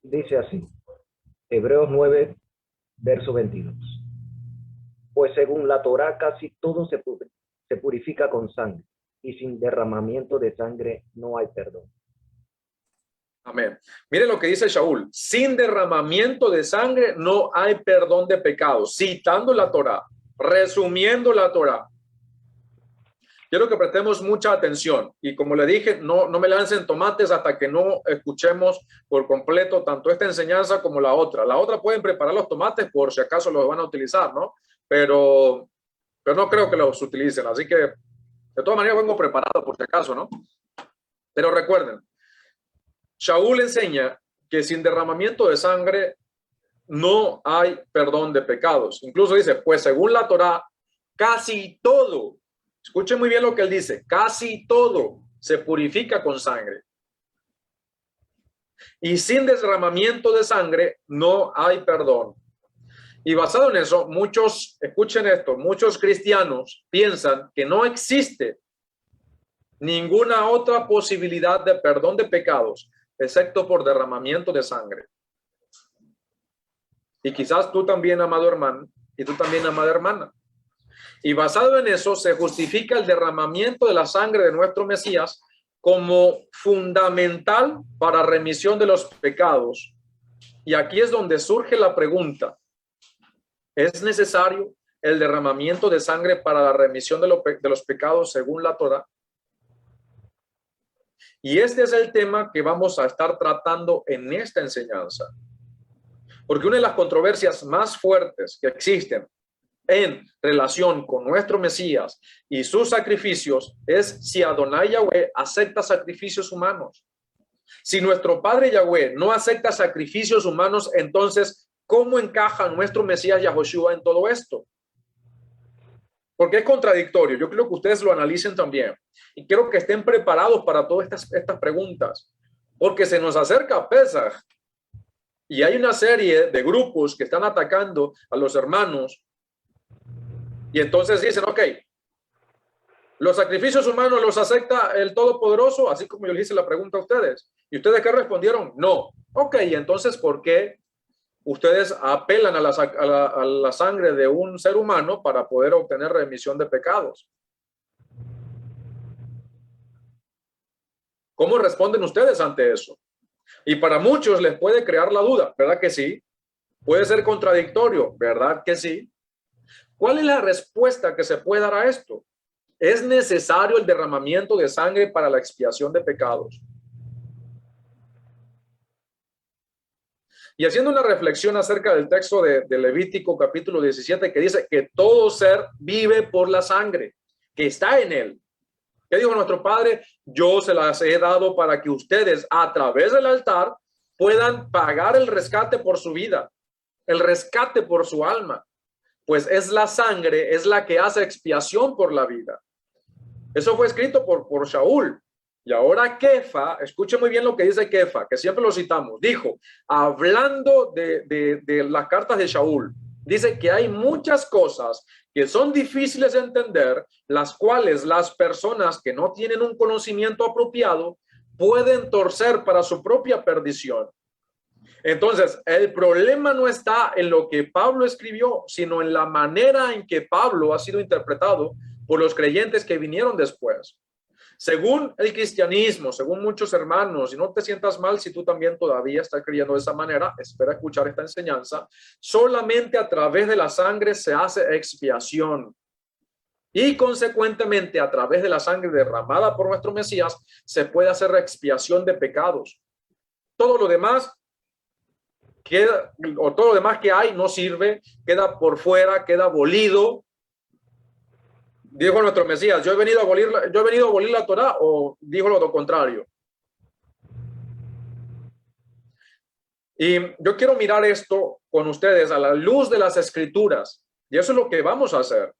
Dice así, Hebreos 9, verso 22. Pues según la Torá casi todo se purifica con sangre, y sin derramamiento de sangre no hay perdón. Amén. Mire lo que dice Shaul. Sin derramamiento de sangre no hay perdón de pecados. Citando la Torá, resumiendo la Torá. Quiero que prestemos mucha atención. Y como le dije, no me lancen tomates hasta que no escuchemos por completo tanto esta enseñanza como la otra. La otra pueden preparar los tomates por si acaso los van a utilizar, ¿no? Pero no creo que los utilicen. Así que de todas maneras vengo preparado por si acaso, ¿no? Pero recuerden, Shaul enseña que sin derramamiento de sangre no hay perdón de pecados. Incluso dice, pues según la Torá, casi todo, escuchen muy bien lo que él dice, casi todo se purifica con sangre. Y sin derramamiento de sangre no hay perdón. Y basado en eso, escuchen esto, muchos cristianos piensan que no existe ninguna otra posibilidad de perdón de pecados excepto por derramamiento de sangre. Y quizás tú también, amado hermano, y tú también, amada hermana. Y basado en eso, se justifica el derramamiento de la sangre de nuestro Mesías como fundamental para remisión de los pecados. Y aquí es donde surge la pregunta. ¿Es necesario el derramamiento de sangre para la remisión de los pecados según la Torá? Y este es el tema que vamos a estar tratando en esta enseñanza. Porque una de las controversias más fuertes que existen en relación con nuestro Mesías y sus sacrificios es si Adonai Yahweh acepta sacrificios humanos. Si nuestro Padre Yahweh no acepta sacrificios humanos, entonces, ¿cómo encaja nuestro Mesías Yahushua en todo esto? Porque es contradictorio. Yo creo que ustedes lo analicen también. Y quiero que estén preparados para todas estas preguntas. Porque se nos acerca Pesaj. Y hay una serie de grupos que están atacando a los hermanos. Y entonces dicen, ok, ¿Los sacrificios humanos los acepta el Todopoderoso? Así como yo les hice la pregunta a ustedes. ¿Y ustedes qué respondieron? No. Ok, entonces, ¿por qué ustedes apelan a la sangre de un ser humano para poder obtener remisión de pecados? ¿Cómo responden ustedes ante eso? Y para muchos les puede crear la duda, ¿verdad que sí? Puede ser contradictorio, ¿verdad que sí? ¿Cuál es la respuesta que se puede dar a esto? ¿Es necesario el derramamiento de sangre para la expiación de pecados? Y haciendo una reflexión acerca del texto de Levítico capítulo 17, que dice que todo ser vive por la sangre que está en él. ¿Qué dijo nuestro Padre? Yo se las he dado para que ustedes a través del altar puedan pagar el rescate por su vida, el rescate por su alma. Pues es la sangre, es la que hace expiación por la vida. Eso fue escrito por Shaul. Y ahora Kefa, escuche muy bien lo que dice Kefa, que siempre lo citamos, dijo, hablando de las cartas de Shaul, dice que hay muchas cosas que son difíciles de entender, las cuales las personas que no tienen un conocimiento apropiado pueden torcer para su propia perdición. Entonces, el problema no está en lo que Pablo escribió, sino en la manera en que Pablo ha sido interpretado por los creyentes que vinieron después. Según el cristianismo, según muchos hermanos, y no te sientas mal si tú también todavía estás creyendo de esa manera, espera escuchar esta enseñanza, solamente a través de la sangre se hace expiación. Y consecuentemente, a través de la sangre derramada por nuestro Mesías, se puede hacer expiación de pecados. Todo lo demás queda, o todo lo demás que hay no sirve, queda por fuera, queda abolido. Dijo nuestro Mesías, yo he venido a abolir la Torá, o dijo lo contrario. Y yo quiero mirar esto con ustedes a la luz de las Escrituras, y eso es lo que vamos a hacer.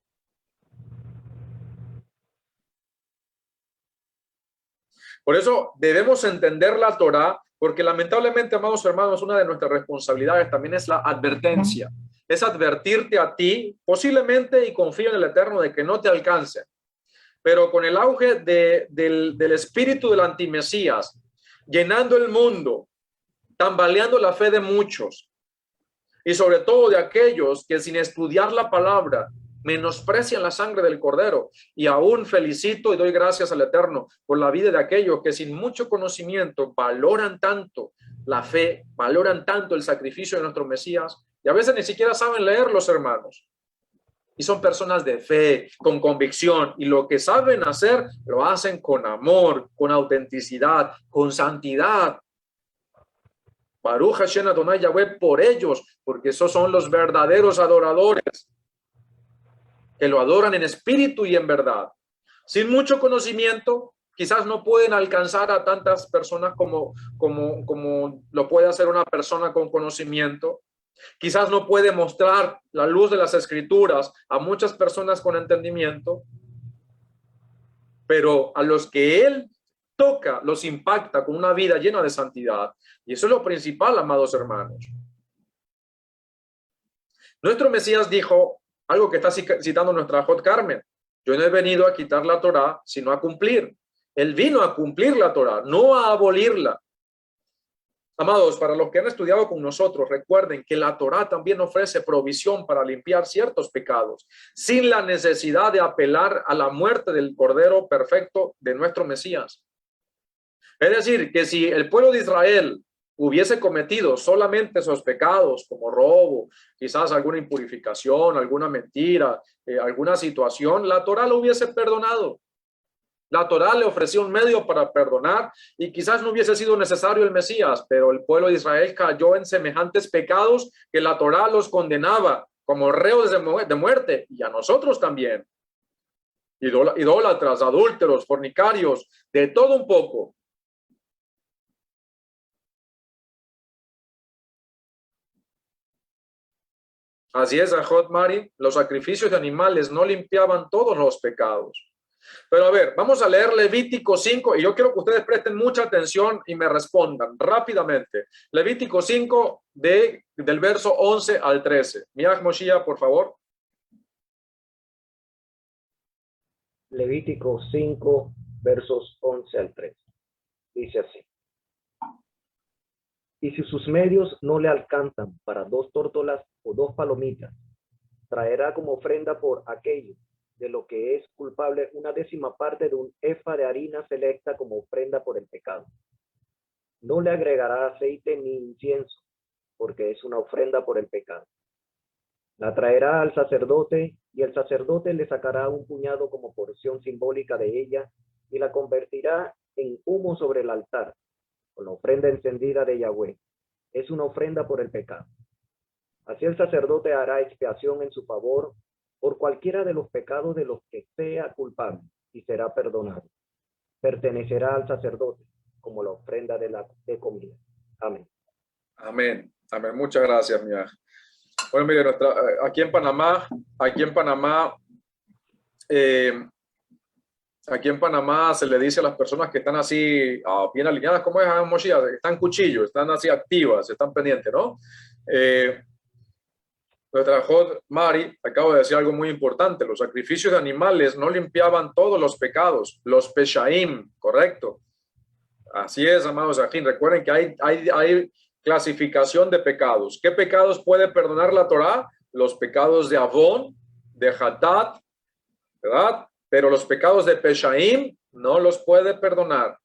Por eso debemos entender la Torá, porque lamentablemente, amados hermanos, una de nuestras responsabilidades también es la advertencia. Es advertirte a ti, posiblemente, y confío en el Eterno de que no te alcance. Pero con el auge del espíritu del antimesías, llenando el mundo, tambaleando la fe de muchos, y sobre todo de aquellos que sin estudiar la palabra menosprecian la sangre del Cordero. Y aún felicito y doy gracias al Eterno por la vida de aquellos que sin mucho conocimiento valoran tanto la fe, valoran tanto el sacrificio de nuestro Mesías, y a veces ni siquiera saben leer, los hermanos. Y son personas de fe, con convicción, y lo que saben hacer, lo hacen con amor, con autenticidad, con santidad. Baruch Hashem Adonai Yahweh por ellos, porque esos son los verdaderos adoradores, que lo adoran en espíritu y en verdad. Sin mucho conocimiento, quizás no pueden alcanzar a tantas personas como lo puede hacer una persona con conocimiento. Quizás no puede mostrar la luz de las Escrituras a muchas personas con entendimiento, pero a los que él toca, los impacta con una vida llena de santidad. Y eso es lo principal, amados hermanos. Nuestro Mesías dijo algo que está citando nuestra Jot Carmen: yo no he venido a quitar la Torá, sino a cumplir. Él vino a cumplir la Torá, no a abolirla. Amados, para los que han estudiado con nosotros, recuerden que la Torá también ofrece provisión para limpiar ciertos pecados, sin la necesidad de apelar a la muerte del Cordero perfecto de nuestro Mesías. Es decir, que si el pueblo de Israel hubiese cometido solamente esos pecados como robo, quizás alguna impurificación, alguna mentira, alguna situación, la Torá lo hubiese perdonado. La Torá le ofreció un medio para perdonar y quizás no hubiese sido necesario el Mesías, pero el pueblo de Israel cayó en semejantes pecados que la Torá los condenaba como reos de muerte, y a nosotros también. Idólatras, adúlteros, fornicarios, de todo un poco. Así es, Ajot Mari, los sacrificios de animales no limpiaban todos los pecados. Pero a ver, vamos a leer Levítico 5, y yo quiero que ustedes presten mucha atención y me respondan rápidamente. Levítico 5 del verso 11 al 13. Miach Moshiach, por favor. Levítico 5, versos 11 al 13. Dice así. Y si sus medios no le alcanzan para 2 tórtolas o 2 palomitas, traerá como ofrenda por aquello de lo que es culpable una décima parte de un efa de harina selecta como ofrenda por el pecado. No le agregará aceite ni incienso, porque es una ofrenda por el pecado. La traerá al sacerdote, y el sacerdote le sacará un puñado como porción simbólica de ella, y la convertirá en humo sobre el altar, con la ofrenda encendida de Yahweh. Es una ofrenda por el pecado. Así el sacerdote hará expiación en su favor por cualquiera de los pecados de los que sea culpable, y será perdonado. Pertenecerá al sacerdote como la ofrenda de comida. Amén. Amén. Amén. Muchas gracias, mía. Bueno, mire, aquí en Panamá, se le dice a las personas que están así, bien alineadas, ¿cómo es, Moshiach? Están cuchillos, están así activas, están pendientes, ¿no? Nuestra Jod Mari acaba de decir algo muy importante. Los sacrificios de animales no limpiaban todos los pecados, los peshaim, correcto. Así es, amados aquí. Recuerden que hay clasificación de pecados. ¿Qué pecados puede perdonar la Torá? Los pecados de Avón, de Hatat, ¿verdad? Pero los pecados de peshaim no los puede perdonar.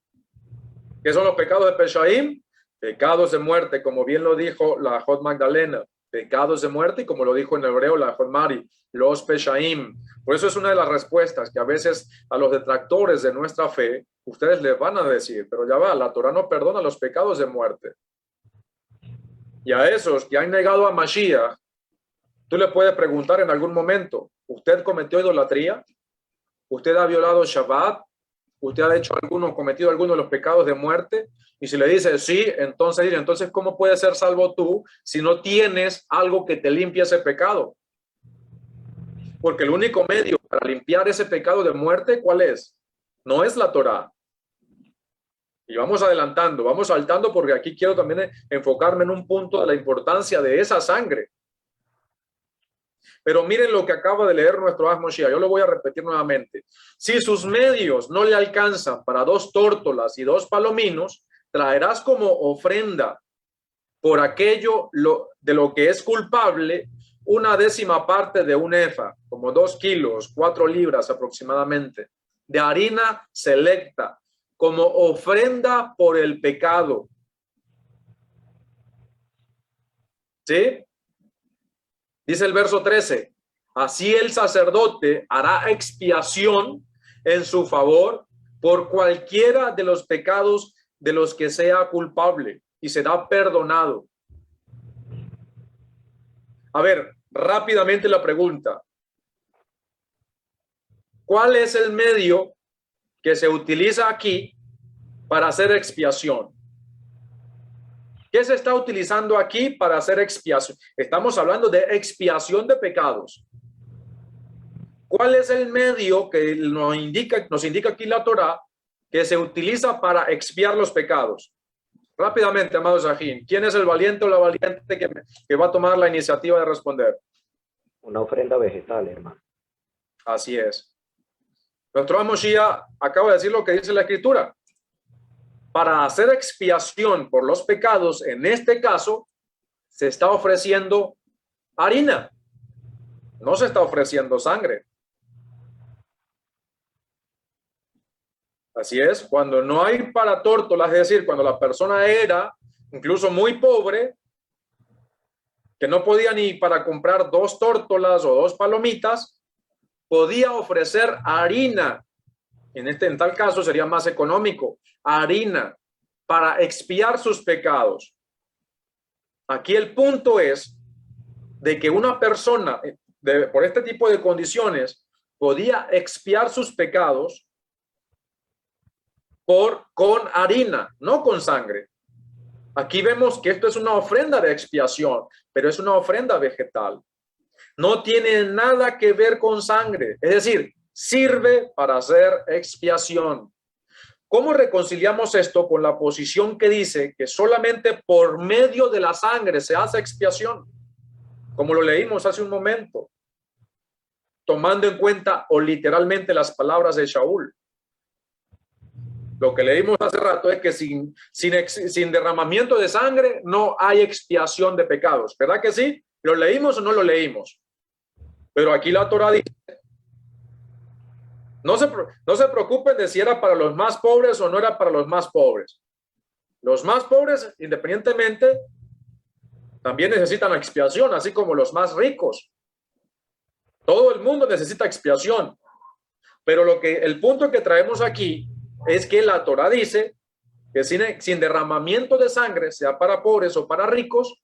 ¿Qué son los pecados de peshaim? Pecados de muerte, como bien lo dijo la Jod Magdalena. Pecados de muerte, y como lo dijo en hebreo la Jod Mari, los peshaim. Por eso es una de las respuestas que a veces a los detractores de nuestra fe, ustedes les van a decir, pero ya va, la Torah no perdona los pecados de muerte. Y a esos que han negado a Mashiach, tú le puedes preguntar en algún momento, ¿usted cometió idolatría? ¿Usted ha violado Shabbat? ¿Usted ha cometido alguno de los pecados de muerte? Y si le dice sí, entonces ¿cómo puedes ser salvo tú si no tienes algo que te limpie ese pecado? Porque el único medio para limpiar ese pecado de muerte, ¿cuál es? No es la Torá. Y vamos adelantando, vamos saltando, porque aquí quiero también enfocarme en un punto de la importancia de esa sangre. Pero miren lo que acaba de leer nuestro Moshiach. Yo lo voy a repetir nuevamente. Si sus medios no le alcanzan para 2 tórtolas y 2 palominos, traerás como ofrenda por aquello de lo que es culpable una décima parte de un efa, como 2 kilos, 4 libras aproximadamente, de harina selecta, como ofrenda por el pecado. ¿Sí? Dice el verso 13, así el sacerdote hará expiación en su favor por cualquiera de los pecados de los que sea culpable y será perdonado. A ver, rápidamente la pregunta. ¿Cuál es el medio que se utiliza aquí para hacer expiación? ¿Qué se está utilizando aquí para hacer expiación? Estamos hablando de expiación de pecados. ¿Cuál es el medio que nos indica aquí la Torá que se utiliza para expiar los pecados? Rápidamente, amados Ajín, ¿quién es el valiente o la valiente que va a tomar la iniciativa de responder? Una ofrenda vegetal, hermano. Así es. Nuestro Moshiach acaba de decir lo que dice la Escritura. Para hacer expiación por los pecados, en este caso, se está ofreciendo harina. No se está ofreciendo sangre. Así es, cuando no hay para tórtolas, es decir, cuando la persona era incluso muy pobre, que no podía ni para comprar 2 tórtolas o 2 palomitas, podía ofrecer harina. En tal caso sería más económico, harina, para expiar sus pecados. Aquí el punto es de que una persona por este tipo de condiciones podía expiar sus pecados con harina, no con sangre. Aquí vemos que esto es una ofrenda de expiación, pero es una ofrenda vegetal. No tiene nada que ver con sangre, es decir, sirve para hacer expiación. ¿Cómo reconciliamos esto con la posición que dice que solamente por medio de la sangre se hace expiación? Como lo leímos hace un momento. tomando en cuenta o literalmente las palabras de Shaul. Lo que leímos hace rato es que sin derramamiento de sangre no hay expiación de pecados. ¿Verdad que sí? ¿Lo leímos o no lo leímos? Pero aquí la Torah dice, no se preocupen de si era para los más pobres o no era para los más pobres. Los más pobres, independientemente, también necesitan expiación, así como los más ricos. Todo el mundo necesita expiación. Pero el punto que traemos aquí es que la Torah dice que sin derramamiento de sangre, sea para pobres o para ricos,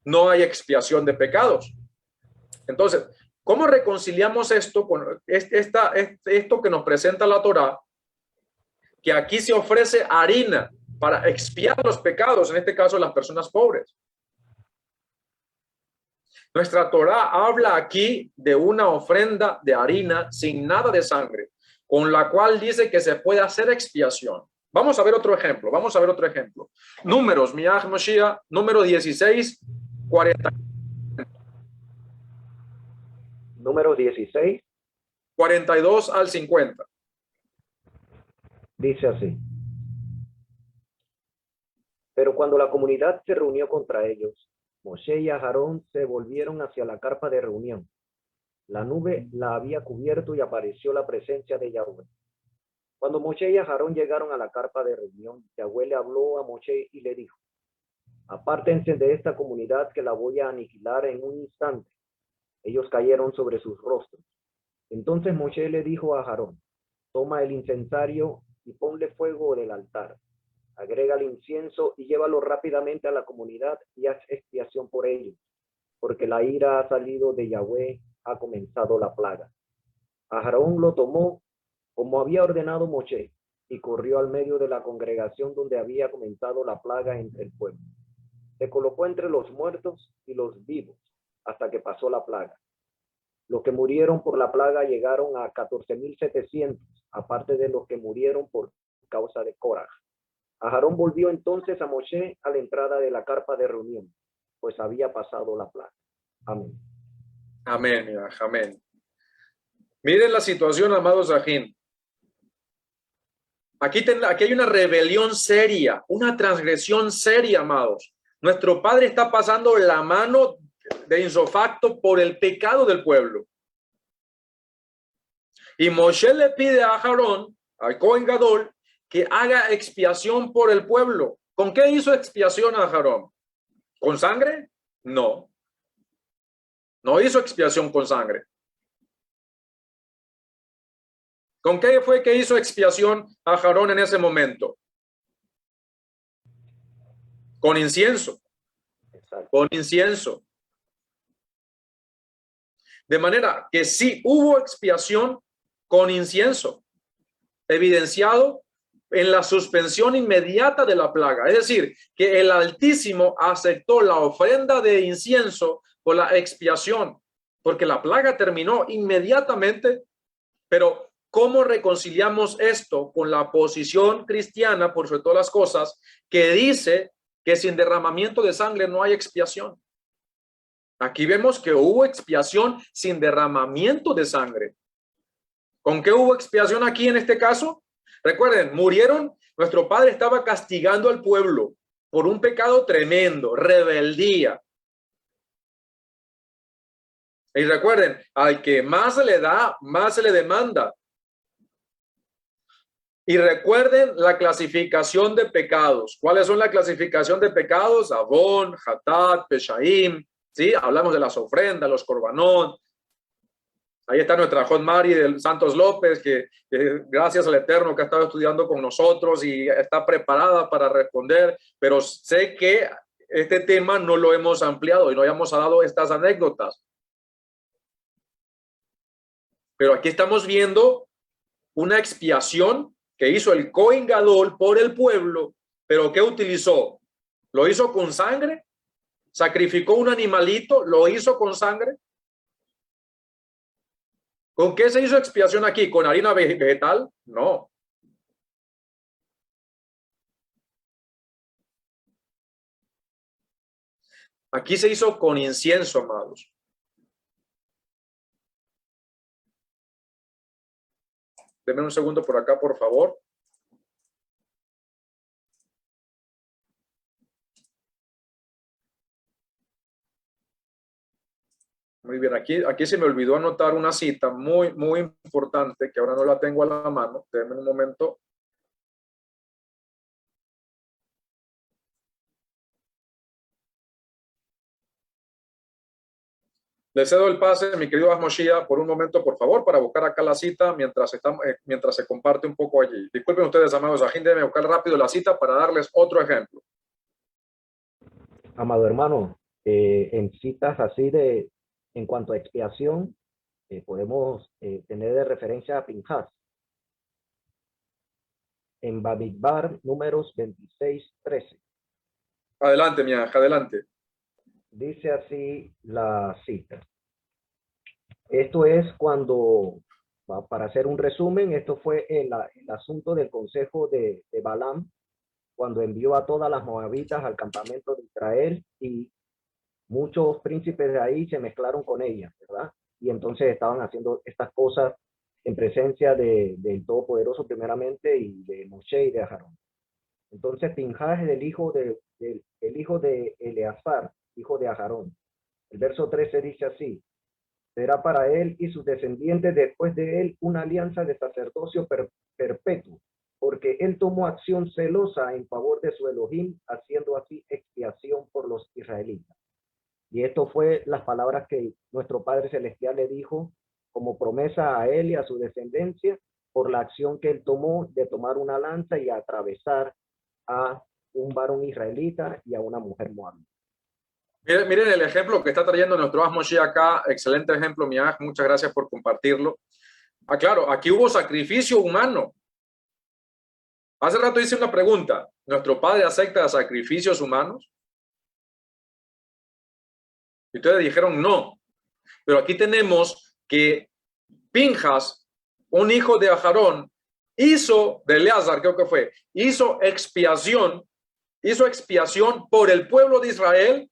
no hay expiación de pecados. Entonces, ¿cómo reconciliamos esto con esto que nos presenta la Torah? Que aquí se ofrece harina para expiar los pecados, en este caso las personas pobres. Nuestra Torah habla aquí de una ofrenda de harina sin nada de sangre, con la cual dice que se puede hacer expiación. Vamos a ver otro ejemplo. Números, Miach Moshiach, número 16, 40. Número 16. 42 al 50. Dice así. Pero cuando la comunidad se reunió contra ellos, Moshe y Aarón se volvieron hacia la carpa de reunión. La nube la había cubierto y apareció la presencia de Yahweh. Cuando Moshe y Aarón llegaron a la carpa de reunión, Yahweh le habló a Moshe y le dijo: apártense de esta comunidad que la voy a aniquilar en un instante. Ellos cayeron sobre sus rostros. Entonces Moshe le dijo a Aarón: toma el incensario y ponle fuego del altar. Agrega el incienso y llévalo rápidamente a la comunidad y haz expiación por ellos, porque la ira ha salido de Yahweh, ha comenzado la plaga. Aarón lo tomó como había ordenado Moshe y corrió al medio de la congregación donde había comenzado la plaga entre el pueblo. Se colocó entre los muertos y los vivos hasta que pasó la plaga. Los que murieron por la plaga llegaron a 14,700, aparte de los que murieron por causa de Korah. Aarón volvió entonces a Moshe a la entrada de la carpa de reunión, pues había pasado la plaga. Amén. Amén, amén. Miren la situación, amados Ajín. Aquí hay una rebelión seria, una transgresión seria, amados. Nuestro Padre está pasando la mano de insofacto por el pecado del pueblo. Y Moshe le pide a Aarón, al Cohen Gadol, que haga expiación por el pueblo. ¿Con qué hizo expiación a Aarón? ¿Con sangre? No. No hizo expiación con sangre. ¿Con qué fue que hizo expiación a Aarón en ese momento? Con incienso. Exacto. Con incienso. De manera que sí hubo expiación con incienso, evidenciado en la suspensión inmediata de la plaga. Es decir, que el Altísimo aceptó la ofrenda de incienso por la expiación, porque la plaga terminó inmediatamente. Pero ¿cómo reconciliamos esto con la posición cristiana, por sobre todas las cosas, que dice que sin derramamiento de sangre no hay expiación? Aquí vemos que hubo expiación sin derramamiento de sangre. ¿Con qué hubo expiación aquí en este caso? Recuerden, murieron, nuestro Padre estaba castigando al pueblo por un pecado tremendo, rebeldía. Y recuerden, al que más se le da, más se le demanda. Y recuerden la clasificación de pecados. ¿Cuáles son la clasificación de pecados? Avón, Hatat, Peshaim. ¿Sí? Hablamos de las ofrendas, los corbanot. Ahí está nuestra Jod Mari del Santos López, que gracias al Eterno que ha estado estudiando con nosotros y está preparada para responder. Pero sé que este tema no lo hemos ampliado y no hayamos dado estas anécdotas. Pero aquí estamos viendo una expiación que hizo el Cohen Gadol por el pueblo, pero ¿qué utilizó? ¿Lo hizo con sangre? ¿Sacrificó un animalito? ¿Lo hizo con sangre? ¿Con qué se hizo expiación aquí? ¿Con harina vegetal? No. Aquí se hizo con incienso, amados. Denme un segundo por acá, por favor. Muy bien, aquí se me olvidó anotar una cita muy importante que ahora no la tengo a la mano. Denme un momento. Le cedo el pase, mi querido Asmoshia, por un momento, por favor, para buscar acá la cita mientras se comparte un poco allí. Disculpen ustedes, amados, déjenme buscar rápido la cita para darles otro ejemplo. Amado hermano, en citas así en cuanto a expiación, podemos tener de referencia a Pinhas. En Bamidbar, números 26:13. Adelante, mi hija, adelante. Dice así la cita. Esto es cuando, para hacer un resumen, esto fue el asunto del consejo de Balaam, cuando envió a todas las moabitas al campamento de Israel y muchos príncipes de ahí se mezclaron con ellas, ¿verdad? Y entonces estaban haciendo estas cosas en presencia del Todopoderoso primeramente y de Moshe y de Aarón. Entonces Pinhas es el hijo de Eleazar, hijo de Aarón. El verso 13 dice así: será para él y sus descendientes después de él una alianza de sacerdocio perpetuo, porque él tomó acción celosa en favor de su Elohim, haciendo así expiación por los israelitas. Y esto fue las palabras que nuestro Padre Celestial le dijo como promesa a él y a su descendencia por la acción que él tomó de tomar una lanza y atravesar a un varón israelita y a una mujer moabita. Miren el ejemplo que está trayendo nuestro Asmoshia acá. Excelente ejemplo, mi hija. Muchas gracias por compartirlo. Claro, aquí hubo sacrificio humano. Hace rato hice una pregunta. ¿Nuestro Padre acepta sacrificios humanos? Y ustedes dijeron no. Pero aquí tenemos que Pinhas, un hijo de Aarón, hizo, de Eleazar creo que fue, hizo expiación por el pueblo de Israel,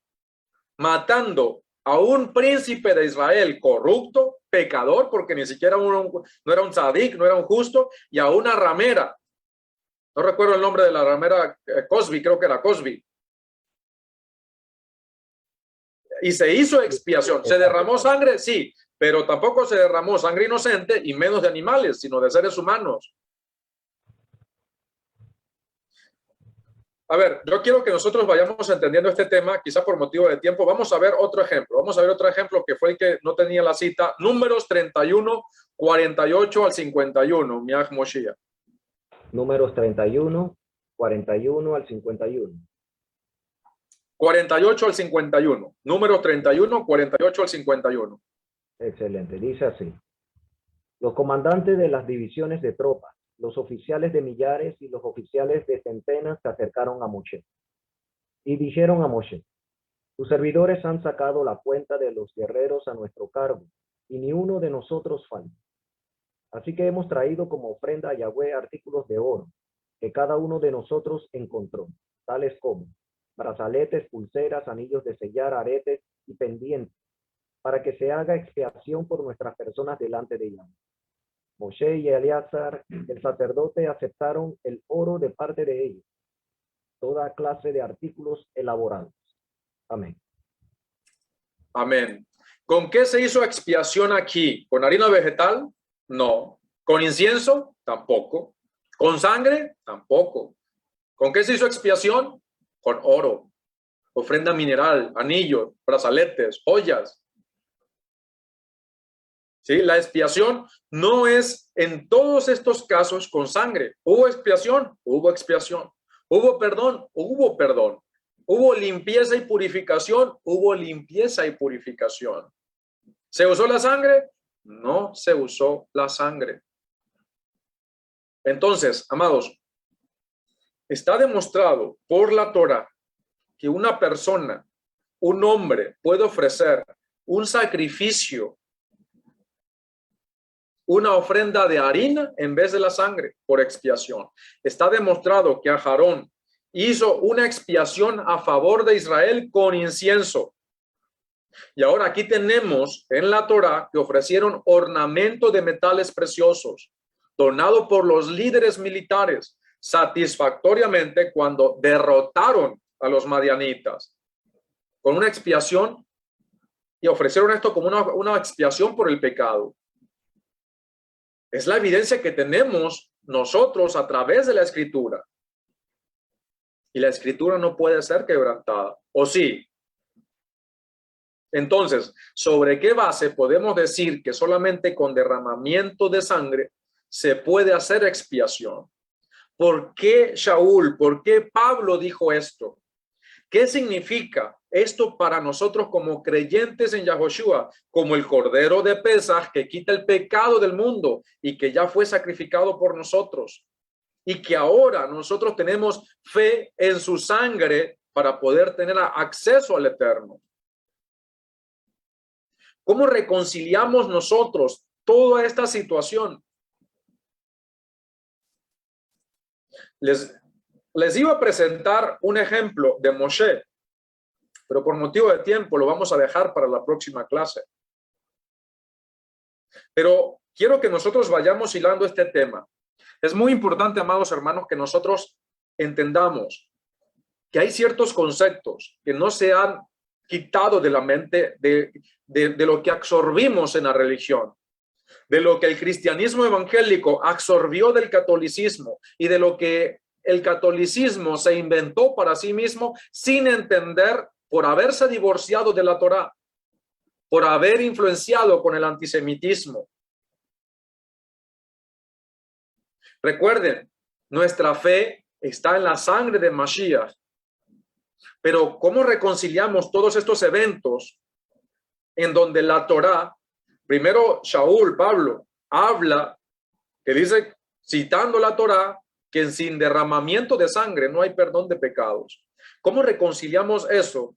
matando a un príncipe de Israel corrupto, pecador, porque ni siquiera no era un tzadik, no era un justo, y a una ramera. No recuerdo el nombre de la ramera, Cosby, creo que era Cosby. Y se hizo expiación. ¿Se derramó sangre? Sí, pero tampoco se derramó sangre inocente y menos de animales, sino de seres humanos. A ver, yo quiero que nosotros vayamos entendiendo este tema, quizá por motivo de tiempo. Vamos a ver otro ejemplo. Vamos a ver otro ejemplo que fue el que no tenía la cita. Números 31, 48 al 51. Miach Moshiach. Números 31, 41 al 51. 48 al 51. Números 31, 48 al 51. Excelente. Dice así: los comandantes de las divisiones de tropas, los oficiales de millares y los oficiales de centenas se acercaron a Moshe y dijeron a Moshe: tus servidores han sacado la cuenta de los guerreros a nuestro cargo y ni uno de nosotros falta. Así que hemos traído como ofrenda a Yahweh artículos de oro que cada uno de nosotros encontró, tales como brazaletes, pulseras, anillos de sellar, aretes y pendientes, para que se haga expiación por nuestras personas delante de Yahweh. Moshe y Eleazar, el sacerdote, aceptaron el oro de parte de ellos, toda clase de artículos elaborados. Amén. Amén. ¿Con qué se hizo expiación aquí? ¿Con harina vegetal? No. ¿Con incienso? Tampoco. ¿Con sangre? Tampoco. ¿Con qué se hizo expiación? Con oro, ofrenda mineral, anillos, brazaletes, joyas. ¿Sí? La expiación no es en todos estos casos con sangre. ¿Hubo expiación? Hubo expiación. ¿Hubo perdón? Hubo perdón. ¿Hubo limpieza y purificación? Hubo limpieza y purificación. ¿Se usó la sangre? No se usó la sangre. Entonces, amados, está demostrado por la Torá que una persona, un hombre, puede ofrecer un sacrificio, una ofrenda de harina en vez de la sangre por expiación. Está demostrado que Aarón hizo una expiación a favor de Israel con incienso. Y ahora aquí tenemos en la Torá que ofrecieron ornamento de metales preciosos. donado por los líderes militares satisfactoriamente cuando derrotaron a los madianitas con una expiación y ofrecieron esto como una expiación por el pecado. Es la evidencia que tenemos nosotros a través de la Escritura. Y la Escritura no puede ser quebrantada, ¿o sí? Entonces, ¿sobre qué base podemos decir que solamente con derramamiento de sangre se puede hacer expiación? ¿Por qué Shaul? ¿Por qué Pablo dijo esto? ¿Qué significa esto para nosotros como creyentes en Yahoshua? Como el Cordero de Pesaj que quita el pecado del mundo y que ya fue sacrificado por nosotros. Y que ahora nosotros tenemos fe en su sangre para poder tener acceso al Eterno. ¿Cómo reconciliamos nosotros toda esta situación? Les iba a presentar un ejemplo de Moshe, pero por motivo de tiempo lo vamos a dejar para la próxima clase. Pero quiero que nosotros vayamos hilando este tema. Es muy importante, amados hermanos, que nosotros entendamos que hay ciertos conceptos que no se han quitado de la mente de lo que absorbimos en la religión, de lo que el cristianismo evangélico absorbió del catolicismo y de lo que el catolicismo se inventó para sí mismo sin entender, por haberse divorciado de la Torá, por haber influenciado con el antisemitismo. Recuerden, nuestra fe está en la sangre de Mashiach. Pero ¿cómo reconciliamos todos estos eventos en donde la Torá, primero Shaul, Pablo, habla, que dice, citando la Torá, que sin derramamiento de sangre no hay perdón de pecados? ¿Cómo reconciliamos eso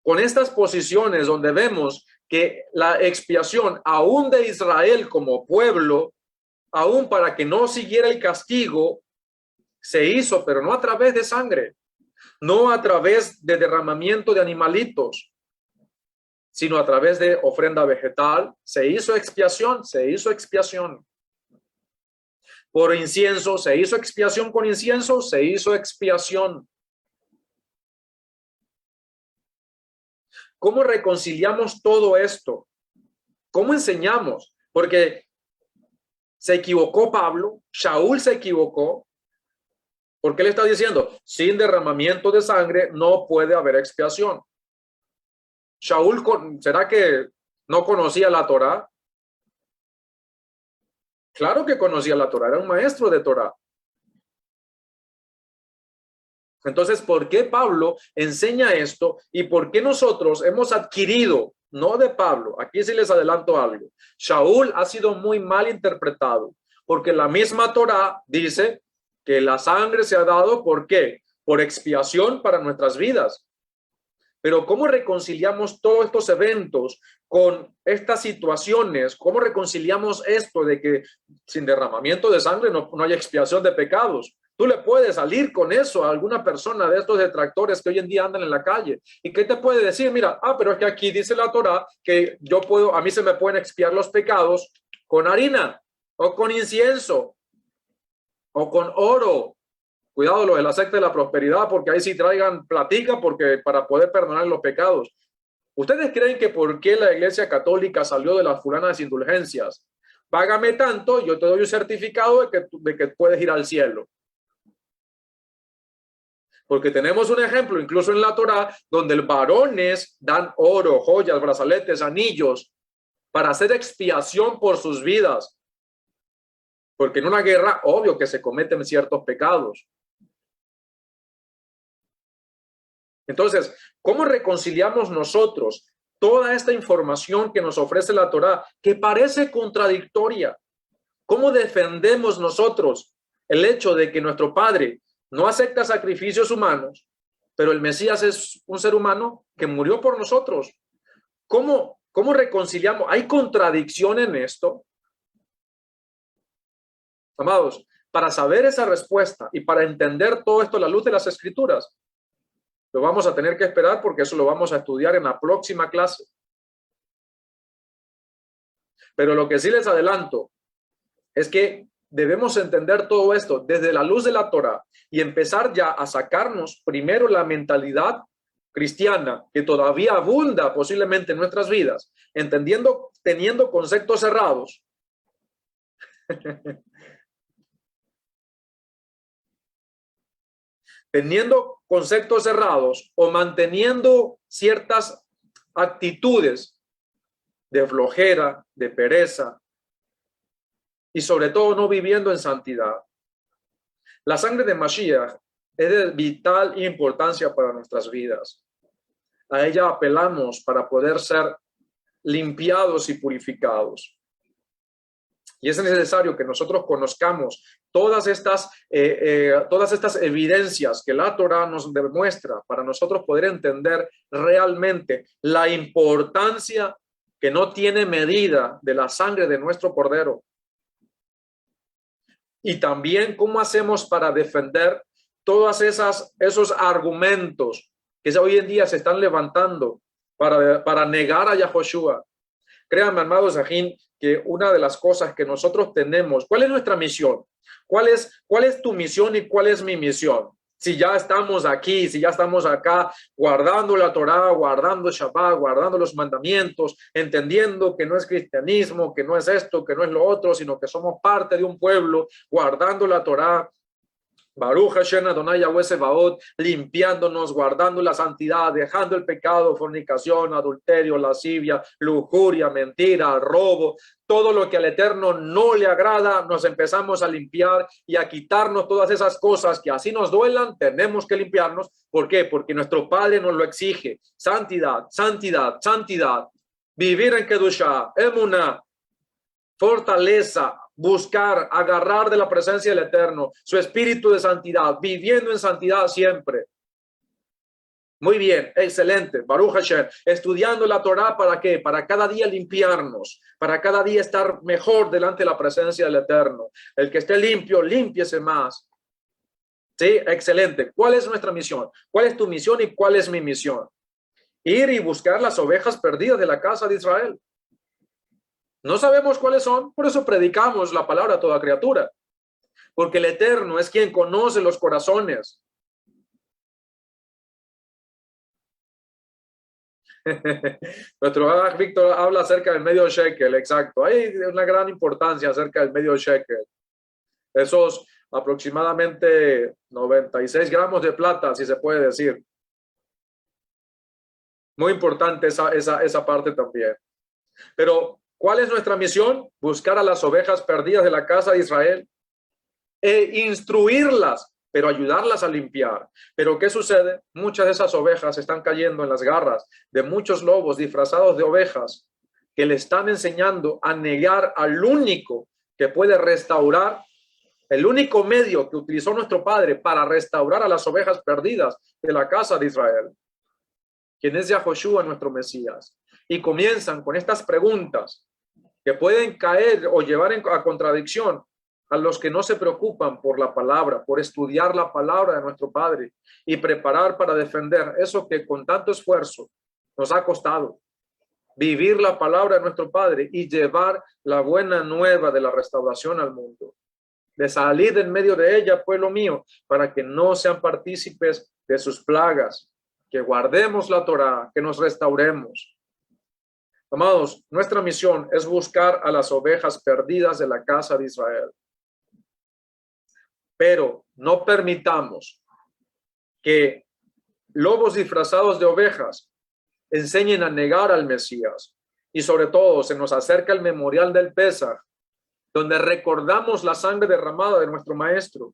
con estas posiciones donde vemos que la expiación aún de Israel como pueblo, aún para que no siguiera el castigo, se hizo, pero no a través de sangre, no a través de derramamiento de animalitos, sino a través de ofrenda vegetal? Se hizo expiación, se hizo expiación. Por incienso, se hizo expiación con incienso, se hizo expiación. ¿Cómo reconciliamos todo esto? ¿Cómo enseñamos? Porque se equivocó Pablo, Shaul se equivocó, porque él está diciendo, sin derramamiento de sangre no puede haber expiación. Shaul, ¿será que no conocía la Torá? Claro que conocía la Torá, era un maestro de Torá. Entonces, ¿por qué Pablo enseña esto? ¿Y por qué nosotros hemos adquirido, no de Pablo? Aquí sí les adelanto algo. Shaul ha sido muy mal interpretado, porque la misma Torá dice que la sangre se ha dado, ¿por qué? Por expiación para nuestras vidas. Pero ¿cómo reconciliamos todos estos eventos con estas situaciones? ¿Cómo reconciliamos esto de que sin derramamiento de sangre no hay expiación de pecados? Tú le puedes salir con eso a alguna persona de estos detractores que hoy en día andan en la calle. ¿Y qué te puede decir? Mira, pero es que aquí dice la Torá que a mí se me pueden expiar los pecados con harina o con incienso o con oro. Cuidado los de la secta de la prosperidad, porque ahí sí traigan platica porque para poder perdonar los pecados. ¿Ustedes creen que por qué la Iglesia Católica salió de las fulanas indulgencias? Págame tanto, yo te doy un certificado de que puedes ir al cielo. Porque tenemos un ejemplo, incluso en la Torá, donde los varones dan oro, joyas, brazaletes, anillos, para hacer expiación por sus vidas. Porque en una guerra, obvio que se cometen ciertos pecados. Entonces, ¿cómo reconciliamos nosotros toda esta información que nos ofrece la Torá, que parece contradictoria? ¿Cómo defendemos nosotros el hecho de que nuestro Padre no acepta sacrificios humanos, pero el Mesías es un ser humano que murió por nosotros? ¿Cómo reconciliamos? ¿Hay contradicción en esto? Amados, para saber esa respuesta y para entender todo esto a la luz de las Escrituras, lo vamos a tener que esperar porque eso lo vamos a estudiar en la próxima clase. Pero lo que sí les adelanto es que debemos entender todo esto desde la luz de la Torá y empezar ya a sacarnos primero la mentalidad cristiana que todavía abunda posiblemente en nuestras vidas, teniendo conceptos cerrados. Teniendo conceptos cerrados o manteniendo ciertas actitudes de flojera, de pereza y sobre todo no viviendo en santidad. La sangre de Mashiach es de vital importancia para nuestras vidas. A ella apelamos para poder ser limpiados y purificados. Y es necesario que nosotros conozcamos todas estas evidencias que la Torá nos demuestra para nosotros poder entender realmente la importancia que no tiene medida de la sangre de nuestro Cordero. Y también cómo hacemos para defender todos esos argumentos que hoy en día se están levantando para negar a Yahoshua. Créanme, amados Sajín, que una de las cosas que nosotros tenemos, ¿cuál es nuestra misión? ¿Cuál es tu misión y cuál es mi misión? Si ya estamos aquí, si ya estamos acá guardando la Torá, guardando el Shabbat, guardando los mandamientos, entendiendo que no es cristianismo, que no es esto, que no es lo otro, sino que somos parte de un pueblo, guardando la Torá, Baruch Hashem Adonai Yahweh Sebaot, limpiándonos, guardando la santidad, dejando el pecado, fornicación, adulterio, lascivia, lujuria, mentira, robo, todo lo que al Eterno no le agrada, nos empezamos a limpiar y a quitarnos todas esas cosas que así nos duelan, tenemos que limpiarnos. ¿Por qué? Porque nuestro Padre nos lo exige. Santidad, santidad, santidad. Vivir en Kedushá, Emuná, fortaleza, buscar, agarrar de la presencia del Eterno, su espíritu de santidad, viviendo en santidad siempre. Muy bien, excelente, Baruch Hashem, estudiando la Torá, ¿para qué? Para cada día limpiarnos, para cada día estar mejor delante de la presencia del Eterno. El que esté limpio, límpiese más. Sí, excelente. ¿Cuál es nuestra misión? ¿Cuál es tu misión y cuál es mi misión? Ir y buscar las ovejas perdidas de la casa de Israel. No sabemos cuáles son, por eso predicamos la palabra a toda criatura, porque el Eterno es quien conoce los corazones. Nuestro Víctor habla acerca del medio shekel, exacto. Hay una gran importancia acerca del medio shekel. Esos aproximadamente 96 gramos de plata, si se puede decir. Muy importante esa parte también. Pero ¿cuál es nuestra misión? Buscar a las ovejas perdidas de la casa de Israel e instruirlas, pero ayudarlas a limpiar. Pero ¿qué sucede? Muchas de esas ovejas están cayendo en las garras de muchos lobos disfrazados de ovejas que le están enseñando a negar al único que puede restaurar, el único medio que utilizó nuestro Padre para restaurar a las ovejas perdidas de la casa de Israel, quien es Yahoshua, nuestro Mesías. Y comienzan con estas preguntas que pueden caer o llevar a contradicción a los que no se preocupan por la palabra, por estudiar la palabra de nuestro Padre y preparar para defender eso que con tanto esfuerzo nos ha costado, vivir la palabra de nuestro Padre y llevar la buena nueva de la restauración al mundo, de salir en medio de ella, pueblo mío, para que no sean partícipes de sus plagas, que guardemos la Torá, que nos restauremos. Amados, nuestra misión es buscar a las ovejas perdidas de la casa de Israel. Pero no permitamos que lobos disfrazados de ovejas enseñen a negar al Mesías. Y sobre todo se nos acerca el memorial del Pesaj, donde recordamos la sangre derramada de nuestro Maestro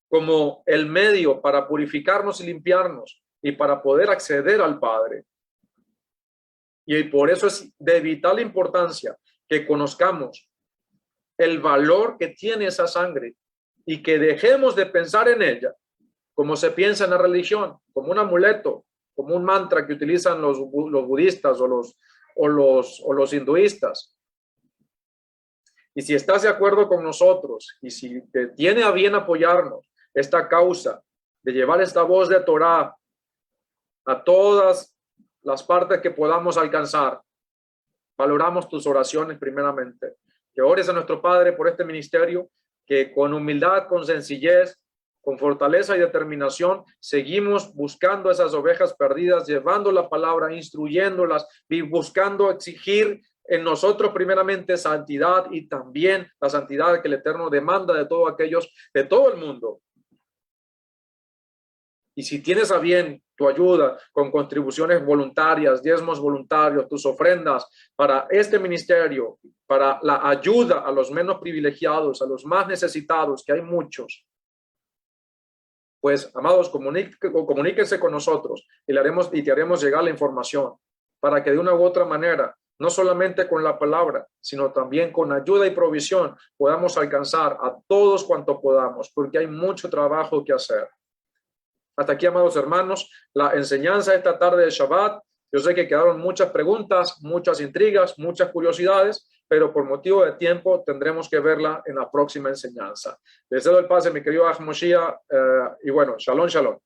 como el medio para purificarnos y limpiarnos y para poder acceder al Padre. Y por eso es de vital importancia que conozcamos el valor que tiene esa sangre y que dejemos de pensar en ella como se piensa en la religión, como un amuleto, como un mantra que utilizan los budistas o los hinduistas. Y si estás de acuerdo con nosotros y si te tiene a bien apoyarnos esta causa de llevar esta voz de Torá a todas las partes que podamos alcanzar, valoramos tus oraciones primeramente. que ores a nuestro Padre por este ministerio, que con humildad, con sencillez, con fortaleza y determinación, seguimos buscando esas ovejas perdidas, llevando la palabra, instruyéndolas y buscando exigir en nosotros primeramente santidad y también la santidad que el Eterno demanda de todos aquellos, de todo el mundo. Y si tienes a bien tu ayuda con contribuciones voluntarias, diezmos voluntarios, tus ofrendas para este ministerio, para la ayuda a los menos privilegiados, a los más necesitados, que hay muchos, pues, amados, comuníquense con nosotros y te haremos llegar la información para que de una u otra manera, no solamente con la palabra, sino también con ayuda y provisión, podamos alcanzar a todos cuanto podamos, porque hay mucho trabajo que hacer. Hasta aquí, amados hermanos, la enseñanza esta tarde de Shabbat. Yo sé que quedaron muchas preguntas, muchas intrigas, muchas curiosidades, pero por motivo de tiempo tendremos que verla en la próxima enseñanza. Les doy el pase, mi querido Ahmoshiach, y bueno, shalom, shalom.